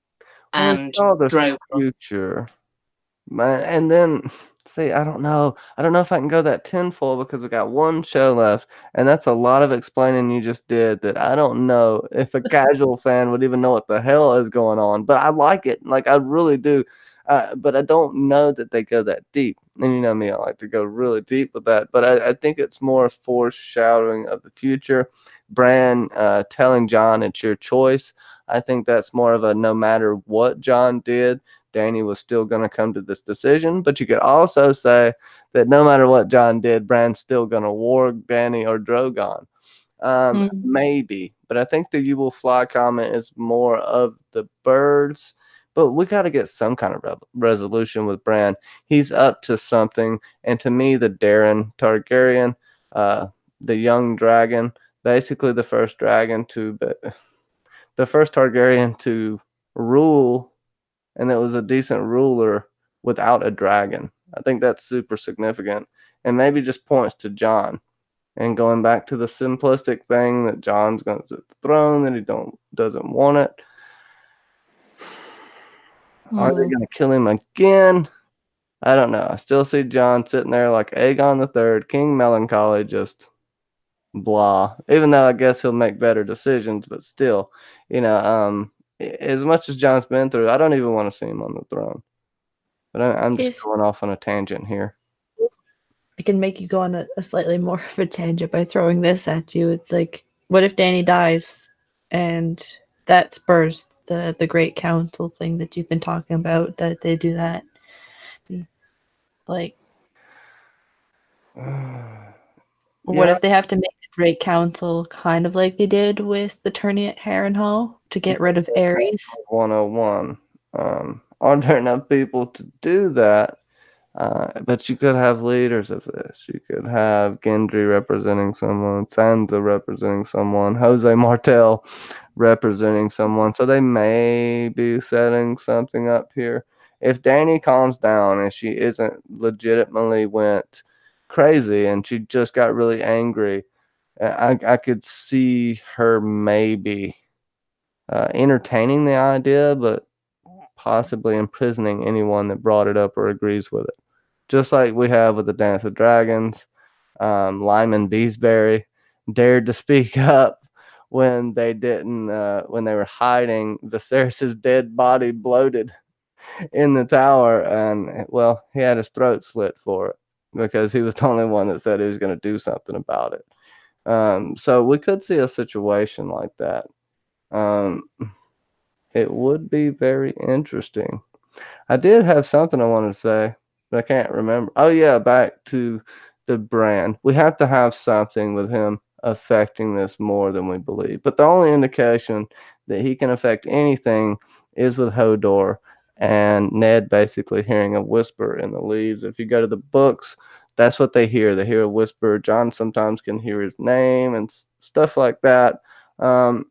and the Drogon. future, man. And then, see, I don't know if I can go that tenfold, because we got one show left, and that's a lot of explaining you just did that I don't know if a casual fan would even know what the hell is going on. But I like it, like I really do. But I don't know that they go that deep. And you know me, I like to go really deep with that. But I think it's more foreshadowing of the future. Bran telling Jon, it's your choice. I think that's more of a, no matter what Jon did, Dany was still going to come to this decision. But you could also say that no matter what Jon did, Bran's still going to warg Dany or Drogon. Maybe. But I think the "you will fly" comment is more of the birds. But we got to get some kind of resolution with Bran. He's up to something. And to me, the Darren Targaryen, the young dragon, basically the first Targaryen to rule, and it was a decent ruler without a dragon. I think that's super significant, and maybe just points to Jon. And going back to the simplistic thing that Jon's going to the throne, that he doesn't want it. Are they going to kill him again? I don't know. I still see Jon sitting there like Aegon III, King Melancholy, just blah. Even though I guess he'll make better decisions, but still, as much as Jon's been through, I don't even want to see him on the throne. But I'm just going off on a tangent here. I can make you go on a slightly more of a tangent by throwing this at you. It's like, what if Dany dies, and that spurs the Great Council thing that you've been talking about, that they do that? Like, what if they have to make a Great Council kind of like they did with the tourney at Harrenhal to get rid of Aerys? 101. Are there enough people to do that? But you could have leaders of this. You could have Gendry representing someone, Sansa representing someone, Jose Martel representing someone. So they may be setting something up here. If Dany calms down and she isn't legitimately went crazy and she just got really angry, I could see her maybe entertaining the idea, but possibly imprisoning anyone that brought it up or agrees with it. Just like we have with the Dance of Dragons. Lyman Beesbury dared to speak up when they didn't, when they were hiding Viserys' dead body bloated in the tower, and well, he had his throat slit for it because he was the only one that said he was going to do something about it. So we could see a situation like that. It would be very interesting. I did have something I wanted to say, but I can't remember. Oh yeah, back to the brand. We have to have something with him affecting this more than we believe. But the only indication that he can affect anything is with Hodor and Ned basically hearing a whisper in the leaves. If you go to the books, that's what they hear. They hear a whisper. John sometimes can hear his name and stuff like that. Um,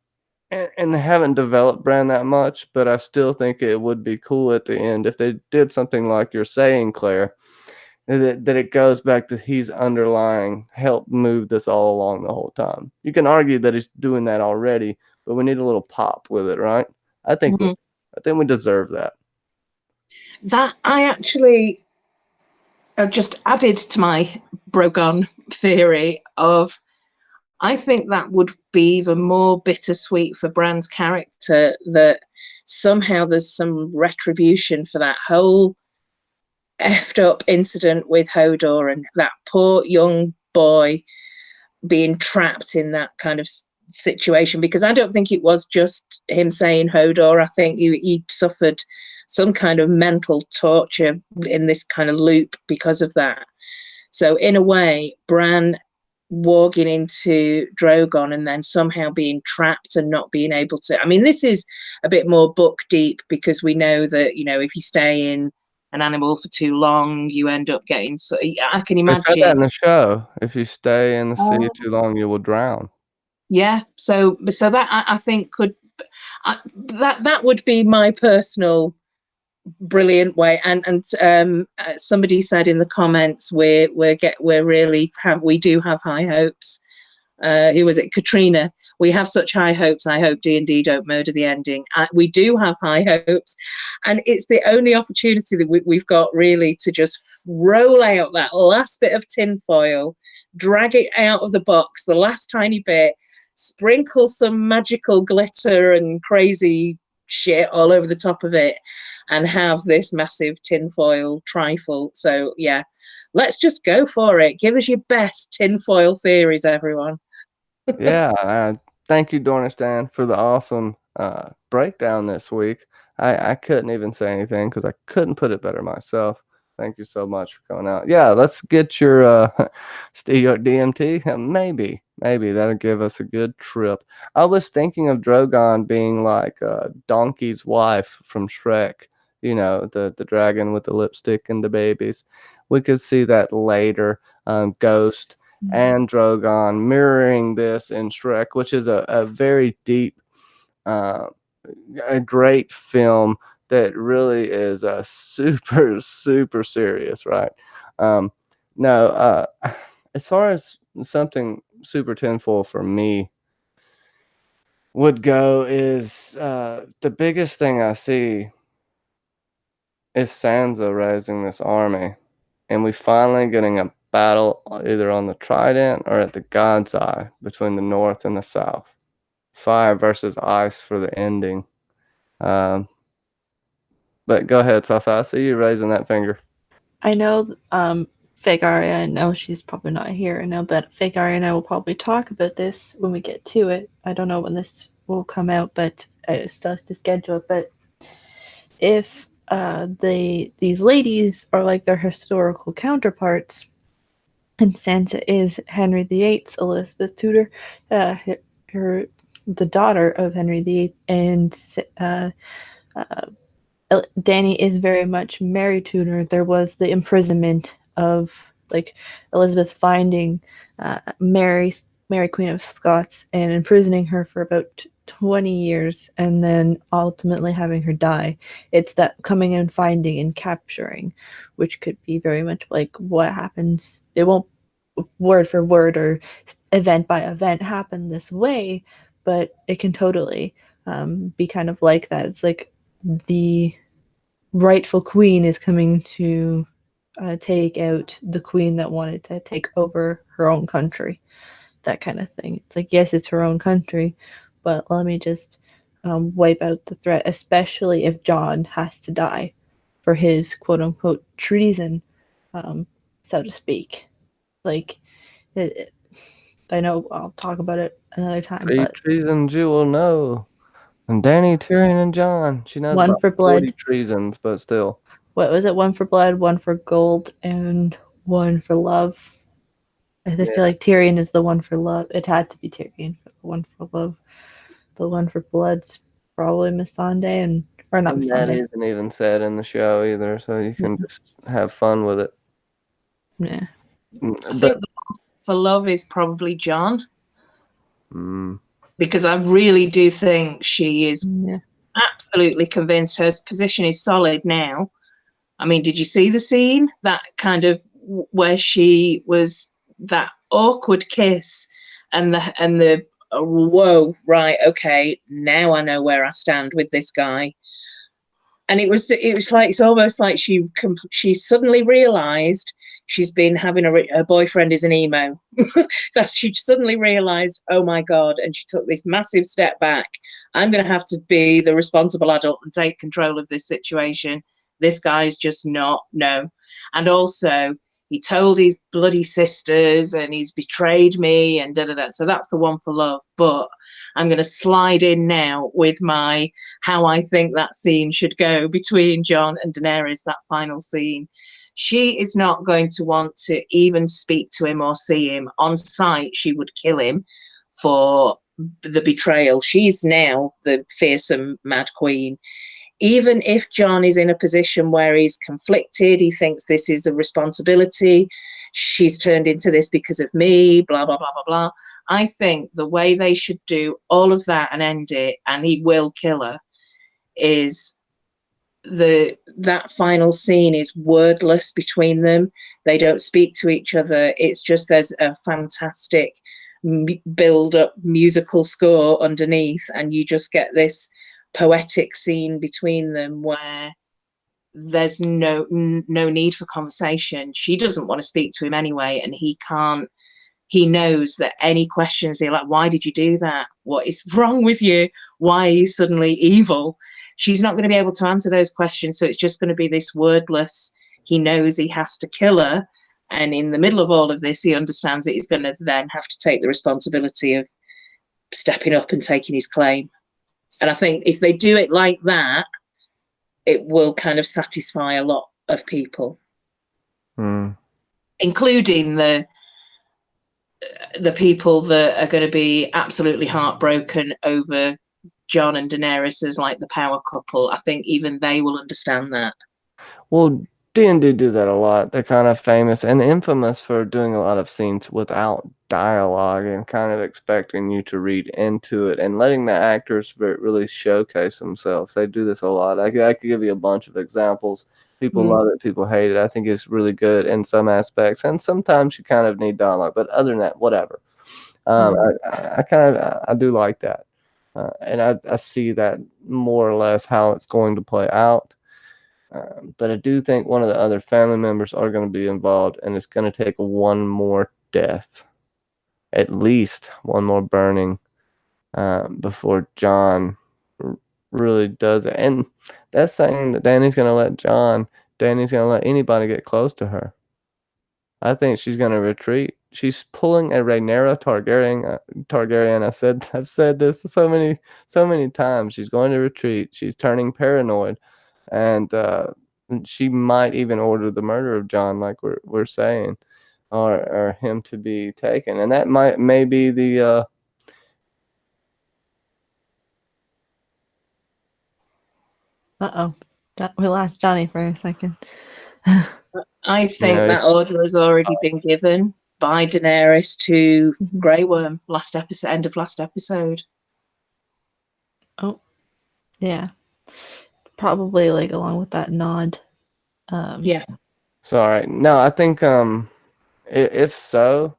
and they haven't developed Bran that much, but I still think it would be cool at the end if they did something like you're saying, Claire, that it goes back to he's underlying, help move this all along the whole time. You can argue that he's doing that already, but we need a little pop with it, right? I think we deserve that. That I actually have just added to my Brogan theory of, I think that would be even more bittersweet for Bran's character, that somehow there's some retribution for that whole effed up incident with Hodor and that poor young boy being trapped in that kind of situation. Because I don't think it was just him saying Hodor. I think he suffered some kind of mental torture in this kind of loop because of that. So in a way, Bran walking into Drogon and then somehow being trapped and not being able to. I mean, this is a bit more book deep, because we know that, you know, if you stay in an animal for too long, you end up getting. So I can They said that imagine. in the show. If you stay in the sea too long, you will drown. Yeah. So that I think could. That would be my personal brilliant way. And somebody said in the comments, we do have high hopes. Who was it? Katrina. We have such high hopes. I hope D&D don't murder the ending. We do have high hopes, and it's the only opportunity that we've got really to just roll out that last bit of tinfoil, drag it out of the box, the last tiny bit, sprinkle some magical glitter and crazy shit all over the top of it, and have this massive tinfoil trifle. So yeah, let's just go for it. Give us your best tinfoil theories, everyone. Yeah, thank you, Dornistan, for the awesome breakdown this week. I couldn't even say anything because I couldn't put it better myself. Thank you so much for coming out. Yeah, let's get your Steel DMT. Maybe that'll give us a good trip. I was thinking of Drogon being like Donkey's wife from Shrek. You know, the dragon with the lipstick and the babies. We could see that later. Ghost and Drogon mirroring this in Shrek, which is a very deep, a great film that really is super, super serious, right? No, as far as something super tinfoil for me would go is the biggest thing I see is Sansa raising this army, and we finally getting a battle either on the Trident or at the God's Eye between the North and the South. Fire versus ice for the ending. But go ahead, Sasa. I see you raising that finger. I know Fagaria, I know she's probably not here right now, but Fagaria and I will probably talk about this when we get to it. I don't know when this will come out, but I still have to schedule it. But if these ladies are like their historical counterparts, and Sansa is Henry VIII's Elizabeth Tudor, the daughter of Henry VIII, and Dany is very much Mary Tudor. There was the imprisonment of like Elizabeth finding Mary Queen of Scots and imprisoning her for about 20 years and then ultimately having her die. It's that coming and finding and capturing, which could be very much like what happens. It won't word for word or event by event happen this way, but it can totally be kind of like that. It's like the rightful queen is coming to take out the queen that wanted to take over her own country. That kind of thing. It's like, yes, it's her own country, but let me just wipe out the threat, especially if John has to die for his quote-unquote treason, so to speak. Like, I know I'll talk about it another time. Three treasons you will know. And Dany, Tyrion, and John. She knows One about for 40 blood. treasons, but still. what was it? One for blood, one for gold, and one for love. I feel like Tyrion is the one for love. It had to be Tyrion for the one for love. The one for blood's probably Missandei, or not And that Missandei. isn't even said in the show either, so you can just have fun with it. Yeah. I think the one for love is probably Jon. Mm. Because I really do think she is Yeah. absolutely convinced her position is solid now. I mean, did you see the scene? That kind of where she was, that awkward kiss and the whoa, right, okay, now I know where I stand with this guy. And it was like, it's almost like she suddenly realized she's been having her boyfriend is an emo. That she suddenly realized, oh my God, and she took this massive step back. I'm going to have to be the responsible adult and take control of this situation. This guy's just not, no. And also, he told his bloody sisters and he's betrayed me and da-da-da. So that's the one for love. But I'm going to slide in now with my how I think that scene should go between Jon and Daenerys, that final scene. She is not going to want to even speak to him or see him. On sight, she would kill him for the betrayal. She's now the fearsome Mad Queen. Even if Jon is in a position where he's conflicted, he thinks this is a responsibility, she's turned into this because of me, blah, blah, blah, blah, blah. I think the way they should do all of that and end it, and he will kill her, is that final scene is wordless between them. They don't speak to each other. It's just there's a fantastic build-up musical score underneath, and you just get this poetic scene between them where there's no need for conversation. She doesn't want to speak to him anyway, and he can't. He knows that any questions they're like, why did you do that? What is wrong with you? Why are you suddenly evil? She's not going to be able to answer those questions. So it's just going to be this wordless, he knows he has to kill her. And in the middle of all of this, he understands that he's going to then have to take the responsibility of stepping up and taking his claim. And I think if they do it like that, it will kind of satisfy a lot of people, including the people that are going to be absolutely heartbroken over Jon and Daenerys as like the power couple. I think even they will understand that. Well, D&D do that a lot. They're kind of famous and infamous for doing a lot of scenes without dialogue and kind of expecting you to read into it and letting the actors really showcase themselves. They do this a lot. I could give you a bunch of examples. People love it. People hate it. I think it's really good in some aspects, and sometimes you kind of need dialogue. But other than that, whatever. I do like that, and I see that more or less how it's going to play out. But I do think one of the other family members are going to be involved, and it's going to take one more death, at least one more burning, before Jon really does it. And that's saying that Dany's going to let anybody get close to her. I think she's going to retreat. She's pulling a Rhaenyra Targaryen. I've said this so many times. She's going to retreat. She's turning paranoid. And she might even order the murder of Jon, like we're saying, or him to be taken. And that may be the. We lost Johnny for a second. I think that order has already been given by Daenerys to Grey Worm end of last episode. Oh, yeah. Probably like along with that nod. Yeah. Sorry. No, I think if so,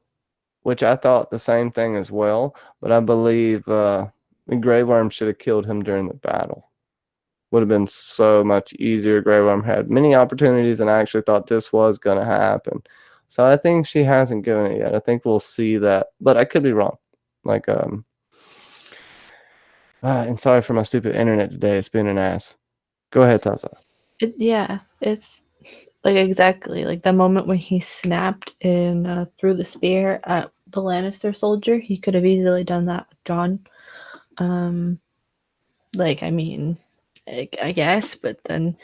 which I thought the same thing as well, but I believe Grey Worm should have killed him during the battle. Would have been so much easier. Grey Worm had many opportunities, and I actually thought this was going to happen. So I think she hasn't given it yet. I think we'll see that, but I could be wrong. Like, and sorry for my stupid internet today. It's been an ass. Go ahead, Tasa. It's like exactly like the moment when he snapped in through the spear at the Lannister soldier. He could have easily done that with Jon. Like, I mean, I guess, but then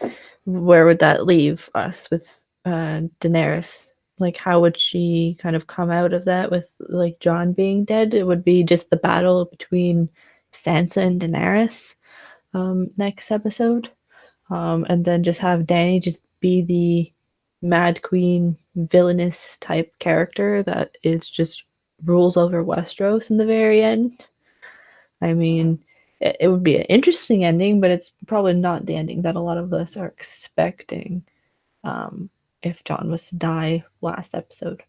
where would that leave us with Daenerys? Like, how would she kind of come out of that with like Jon being dead? It would be just the battle between Sansa and Daenerys next episode, and then just have Dany just be the Mad Queen villainous type character that is just rules over Westeros in the very end. I mean, it would be an interesting ending, but it's probably not the ending that a lot of us are expecting if Jon was to die last episode.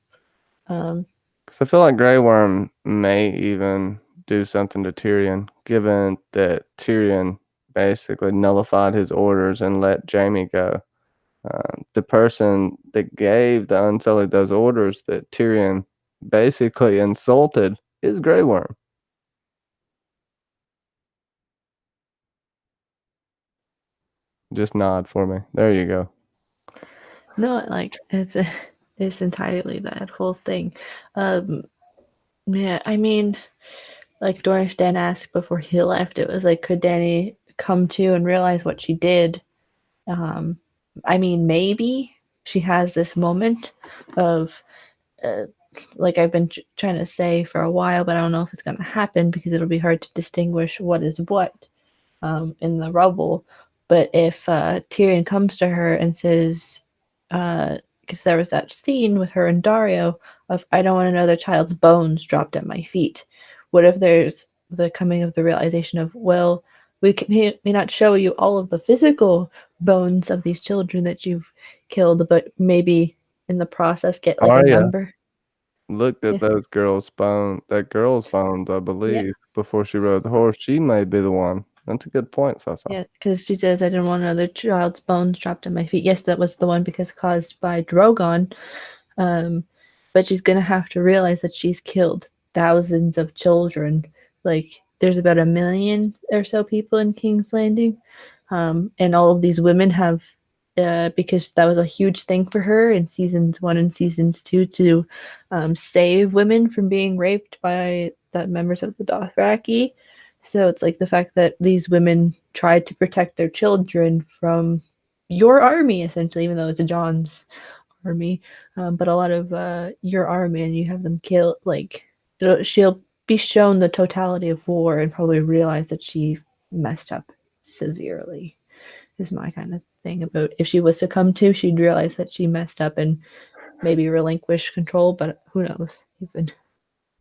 Because I feel like Grey Worm may even do something to Tyrion, given that Tyrion basically nullified his orders and let Jaime go. The person that gave the Unsullied those orders that Tyrion basically insulted is Grey Worm. Just nod for me. There you go. No, like it's entirely that whole thing. Yeah, I mean, like Doris Dan asked before he left, it was like, could Dany come to and realize what she did? I mean, maybe she has this moment of, like I've been trying to say for a while, but I don't know if it's going to happen because it'll be hard to distinguish what is what in the rubble. But if Tyrion comes to her and says, because there was that scene with her and Dario of, I don't want another child's bones dropped at my feet. What if there's the coming of the realization of, well, we may not show you all of the physical bones of these children that you've killed, but maybe in the process get like a number. Looked at those girls' bones, I believe, before she rode the horse. She may be the one. That's a good point, Sasa. Yeah, because she says, I didn't want another child's bones dropped at my feet. Yes, that was the one because caused by Drogon. But she's going to have to realize that she's killed thousands of children. Like, there's about 1 million or so people in King's Landing. And all of these women have, because that was a huge thing for her in seasons 1 and seasons 2 to save women from being raped by the members of the Dothraki. So it's like the fact that these women tried to protect their children from your army, essentially, even though it's Jon's army, but a lot of your army, and you have them killed. Like, she'll be shown the totality of war and probably realize that she messed up severely, is my kind of thing about if she was to come to, she'd realize that she messed up and maybe relinquish control, but who knows even.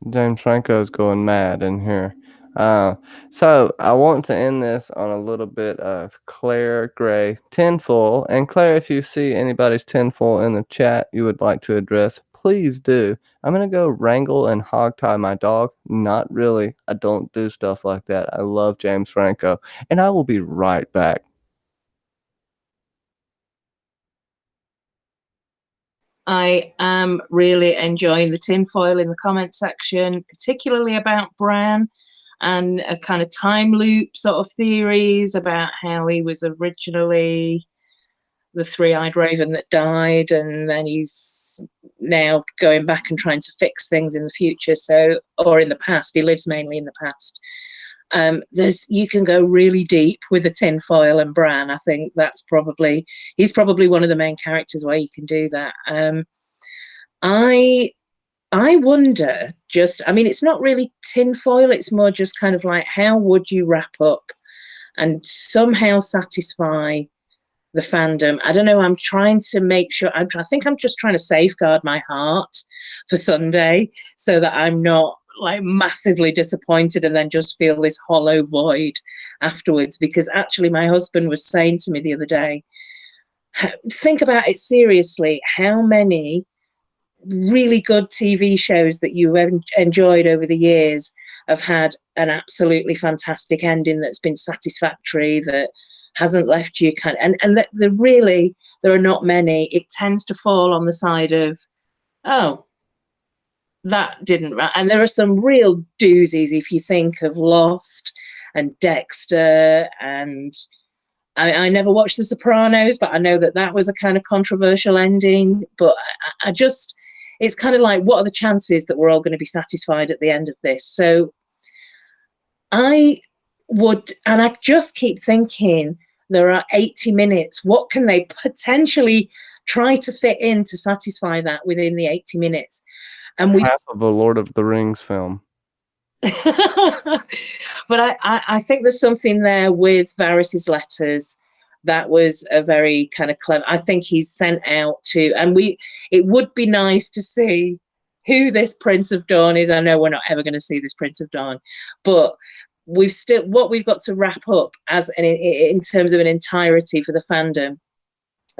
James Franco's going mad in here. So I want to end this on a little bit of Claire Gray tinfoil. And Claire, if you see anybody's tinfoil in the chat you would like to address, please do. I'm going to go wrangle and hog tie my dog. Not really. I don't do stuff like that. I love James Franco. And I will be right back. I am really enjoying the tinfoil in the comment section, particularly about Bran and a kind of time loop sort of theories about how he was originally the three-eyed raven that died, and then he's now going back and trying to fix things in the future. So, or in the past, he lives mainly in the past. You can go really deep with the tinfoil and Bran. I think he's probably one of the main characters where you can do that. I wonder it's not really tinfoil, it's more just kind of like, how would you wrap up and somehow satisfy the fandom? I don't know, I'm trying to make sure, I think I'm just trying to safeguard my heart for Sunday so that I'm not like massively disappointed and then just feel this hollow void afterwards. Because actually my husband was saying to me the other day, think about it seriously, how many really good TV shows that you've enjoyed over the years have had an absolutely fantastic ending that's been satisfactory, that hasn't left you and that there are not many. It tends to fall on the side of, oh, that didn't, and there are some real doozies if you think of Lost and Dexter, and I never watched The Sopranos, but I know that was a kind of controversial ending. But I just, it's kind of like, what are the chances that we're all going to be satisfied at the end of this? So I just keep thinking There are 80 minutes. What can they potentially try to fit in to satisfy that within the 80 minutes? And we Half of a Lord of the Rings film. But I think there's something there with Varys's letters that was a very kind of clever. I think he's sent out to, and it would be nice to see who this Prince of Dawn is. I know we're not ever going to see this Prince of Dawn, but what we've got to wrap up as in terms of an entirety for the fandom,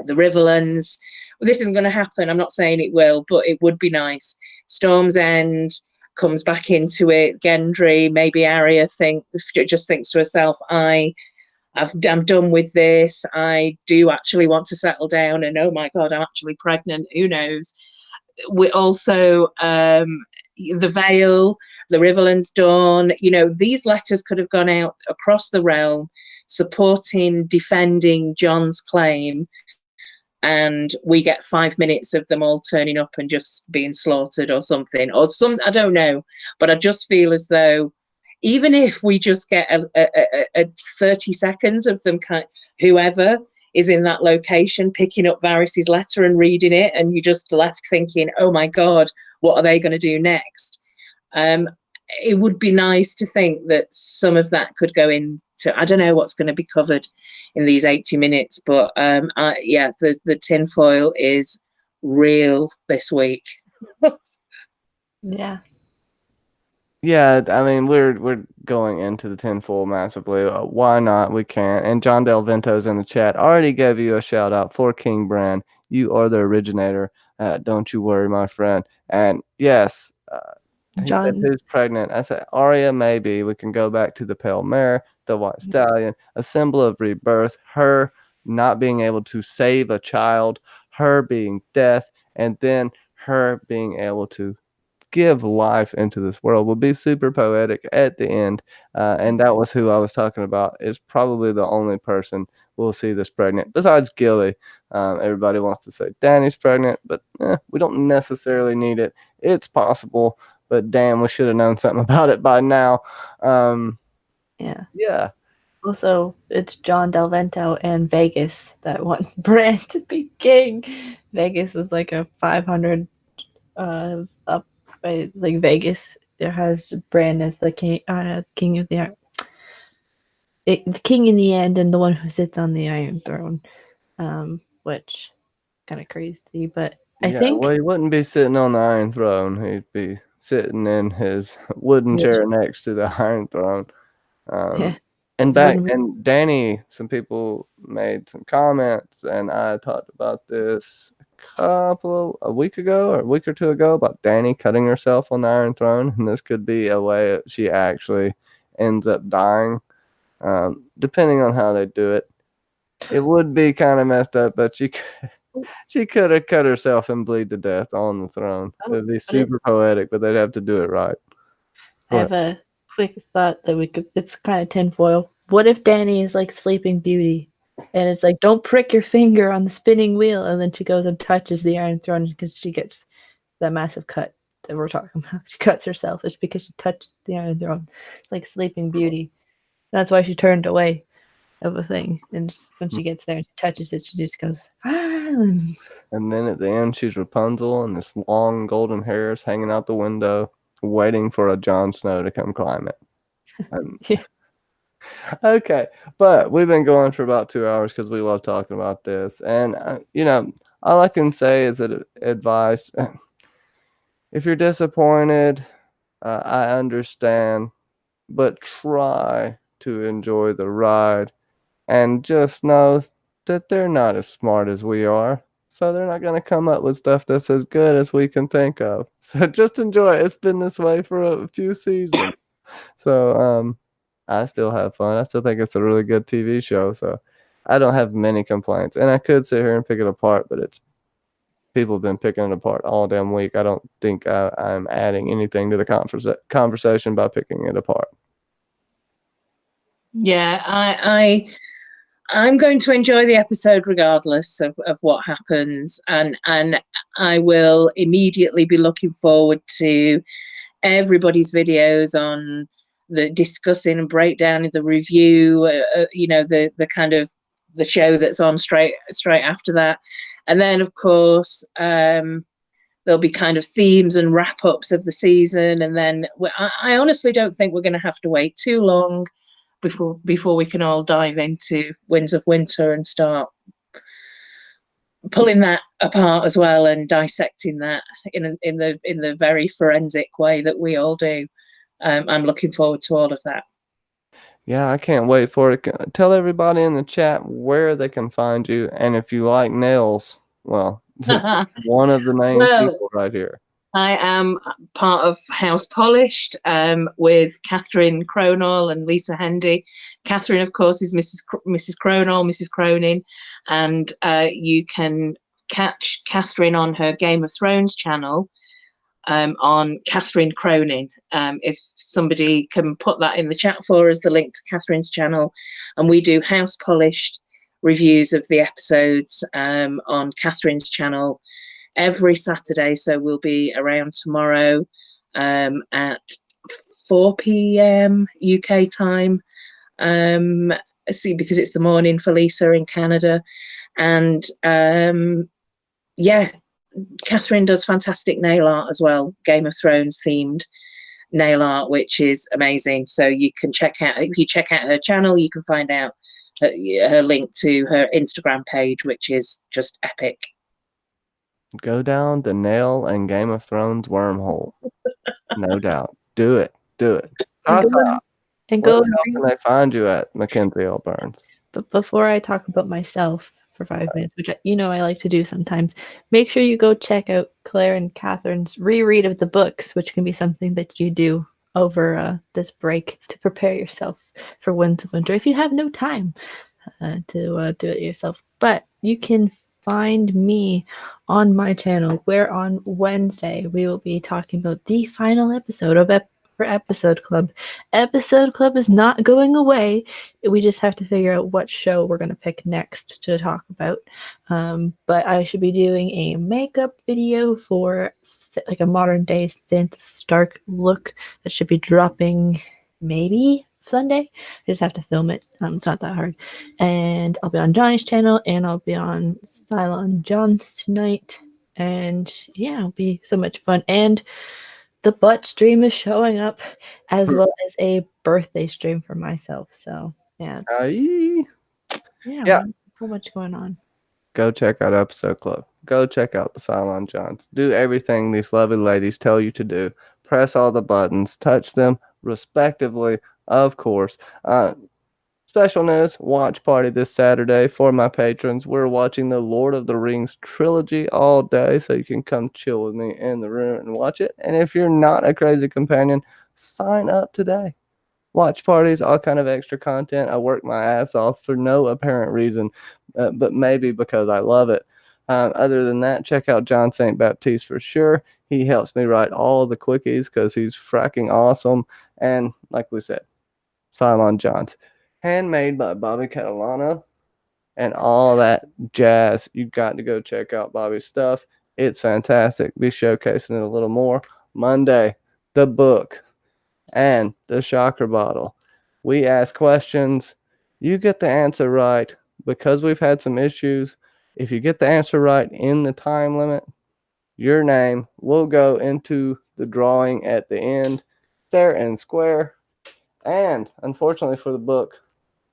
the Riverlands. This isn't going to happen. I'm not saying it will, but it would be nice. Storm's End comes back into it. Gendry, maybe Arya just thinks to herself, I'm done with this. I do actually want to settle down, and oh my God, I'm actually pregnant. Who knows? We also the Vale, the Riverlands Dawn. You know, these letters could have gone out across the realm, supporting, defending Jon's claim. And we get 5 minutes of them all turning up and just being slaughtered or something, I don't know. But I just feel as though even if we just get a 30 seconds of them, whoever is in that location picking up Varys's letter and reading it, and you just left thinking, oh my God, what are they going to do next? It would be nice to think that some of that could go into, I don't know what's going to be covered in these 80 minutes, but yeah, the tinfoil is real this week. Yeah. Yeah, I mean, we're going into the tinfoil massively. Why not? We can. And John Del Vento's in the chat. Already gave you a shout out for King Bran. You are the originator. Don't you worry, my friend. And yes, he said who's pregnant. I said Arya, maybe. We can go back to the Pale Mare, the White Stallion, a symbol of rebirth. Her not being able to save a child, her being death, and then her being able to give life into this world will be super poetic at the end. And that was who I was talking about. Is probably the only person we'll see this pregnant besides Gilly. Everybody wants to say Dany's pregnant, but we don't necessarily need it. It's possible, but damn, we should have known something about it by now. Yeah. Also, it's John Del Vento and Vegas that want Bran to be king. Vegas is like a 500 up. Like Vegas, it has Bran as the king of the the king in the end, and the one who sits on the Iron Throne, which kind of crazy. But I think he wouldn't be sitting on the Iron Throne. He'd be sitting in his wooden chair next to the Iron Throne. And Dany, some people made some comments, and I talked about this a week or two ago about Dany cutting herself on the Iron Throne, and this could be a way she actually ends up dying, depending on how they do it. It would be kind of messed up, but she could have cut herself and bleed to death on the throne. It'd be super poetic, but they'd have to do it right. I have a quick thought that it's kind of tinfoil. What if Dany is like Sleeping Beauty, and it's like, don't prick your finger on the spinning wheel, and then she goes and touches the Iron Throne because she gets that massive cut that we're talking about. She cuts herself. It's because she touches the Iron Throne. It's like Sleeping Beauty. That's why she turned away of a thing, and when she gets there and she touches it, she just goes, and then at the end she's Rapunzel, and this long golden hair is hanging out the window, waiting for a Jon Snow to come climb it. Yeah. Okay, but we've been going for about 2 hours because we love talking about this, and all I can say is that advice: if you're disappointed, I understand, but try to enjoy the ride, and just know that they're not as smart as we are, so they're not going to come up with stuff that's as good as we can think of. So just enjoy it. It's been this way for a few seasons. So I still have fun. I still think it's a really good TV show, so I don't have many complaints. And I could sit here and pick it apart, but people have been picking it apart all damn week. I don't think I'm adding anything to the conversation by picking it apart. Yeah, I'm going to enjoy the episode regardless of what happens, and I will immediately be looking forward to everybody's videos on the discussing and breakdown of the review, the kind of the show that's on straight after that. And then, of course, there'll be kind of themes and wrap-ups of the season. And then I honestly don't think we're going to have to wait too long before we can all dive into Winds of Winter and start pulling that apart as well and dissecting that in the very forensic way that we all do. I'm looking forward to all of that. Yeah, I can't wait for it. Tell everybody in the chat where they can find you, and if you like nails, well, this is one of the main people right here. I am part of House Polished with Catherine Cronall and Lisa Hendy. Catherine, of course, is Mrs. Cronall, Mrs. Cronin, and you can catch Catherine on her Game of Thrones channel on Catherine Cronin. If somebody can put that in the chat for us, the link to Catherine's channel, and we do House Polished reviews of the episodes on Catherine's channel every Saturday. So we'll be around tomorrow at 4 p.m. UK time. Because it's the morning for Lisa in Canada. And yeah, Catherine does fantastic nail art as well, Game of Thrones themed nail art, which is amazing. So you can check out, if you check out her channel, you can find out her link to her Instagram page, which is just epic. Go down the nail and Game of Thrones wormhole. No doubt. Do it. Do it. And Where can they find you at, MackenzieLBurns? But before I talk about myself for 5 minutes, which I like to do sometimes, make sure you go check out Claire and Catherine's reread of the books, which can be something that you do over this break to prepare yourself for Winds of Winter if you have no time to do it yourself. But you can find me on my channel, where on Wednesday we will be talking about the final episode of Episode Club. Episode Club is not going away. We just have to figure out what show we're going to pick next to talk about. But I should be doing a makeup video for like a modern day Sansa Stark look that should be dropping maybe Sunday. I just have to film it. It's not that hard. And I'll be on Johnny's channel, and I'll be on Cylon John's tonight. And yeah, it'll be so much fun. And the butt stream is showing up, as well as a birthday stream for myself. So yeah, so much going on. Go check out Episode Club. Go check out the Cylon Johns. Do everything these lovely ladies tell you to do. Press all the buttons. Touch them respectively, of course. Special news, watch party this Saturday for my patrons. We're watching the Lord of the Rings trilogy all day, so you can come chill with me in the room and watch it. And if you're not a crazy companion, sign up today. Watch parties, all kind of extra content. I work my ass off for no apparent reason, but maybe because I love it. Other than that, check out John St. Baptiste for sure. He helps me write all the quickies because he's fracking awesome. And like we said, Cylon Johns. Handmade by Bobbi Catalano and all that jazz. You've got to go check out Bobby's stuff. It's fantastic. Be showcasing it a little more. Monday, the book and the shocker bottle. We ask questions. You get the answer right. Because we've had some issues, if you get the answer right in the time limit, your name will go into the drawing at the end, fair and square. And unfortunately for the book,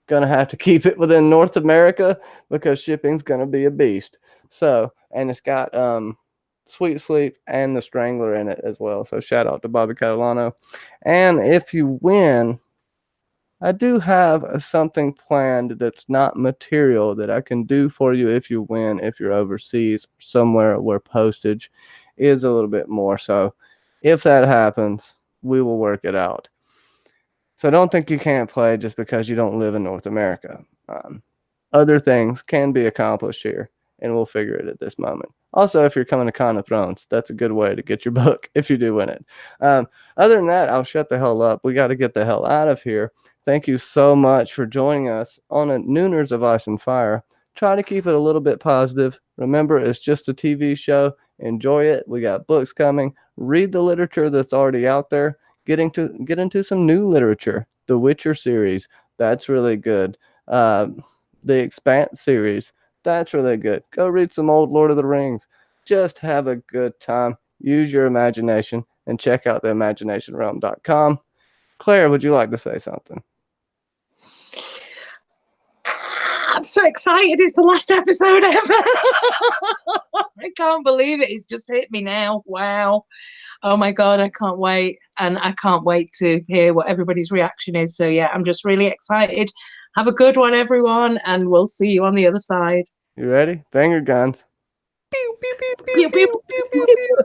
gonna have to keep it within North America because shipping's gonna be a beast. So, and it's got Sweet Sleep and the Strangler in it as well. So shout out to Bobbi Catalano. And if you win, I do have something planned that's not material that I can do for you if you win, if you're overseas somewhere where postage is a little bit more. So if that happens, we will work it out. So don't think you can't play just because you don't live in North America. Other things can be accomplished here, and we'll figure it at this moment. Also, if you're coming to Con of Thrones, that's a good way to get your book if you do win it. Other than that, I'll shut the hell up. We got to get the hell out of here. Thank you so much for joining us on a Nooners of Ice and Fire. Try to keep it a little bit positive. Remember, it's just a TV show. Enjoy it. We got books coming. Read the literature that's already out there. Get into some new literature. The Witcher series. That's really good. The Expanse series. That's really good. Go read some old Lord of the Rings. Just have a good time. Use your imagination and check out the imaginationrealm.com. Claire, would you like to say something? I'm so excited. It's the last episode ever. I can't believe it. It's just hit me now. Wow. Oh my God, I can't wait. And I can't wait to hear what everybody's reaction is. So yeah, I'm just really excited. Have a good one, everyone. And we'll see you on the other side. You ready? Finger guns. Pew, pew, pew, pew, pew, pew.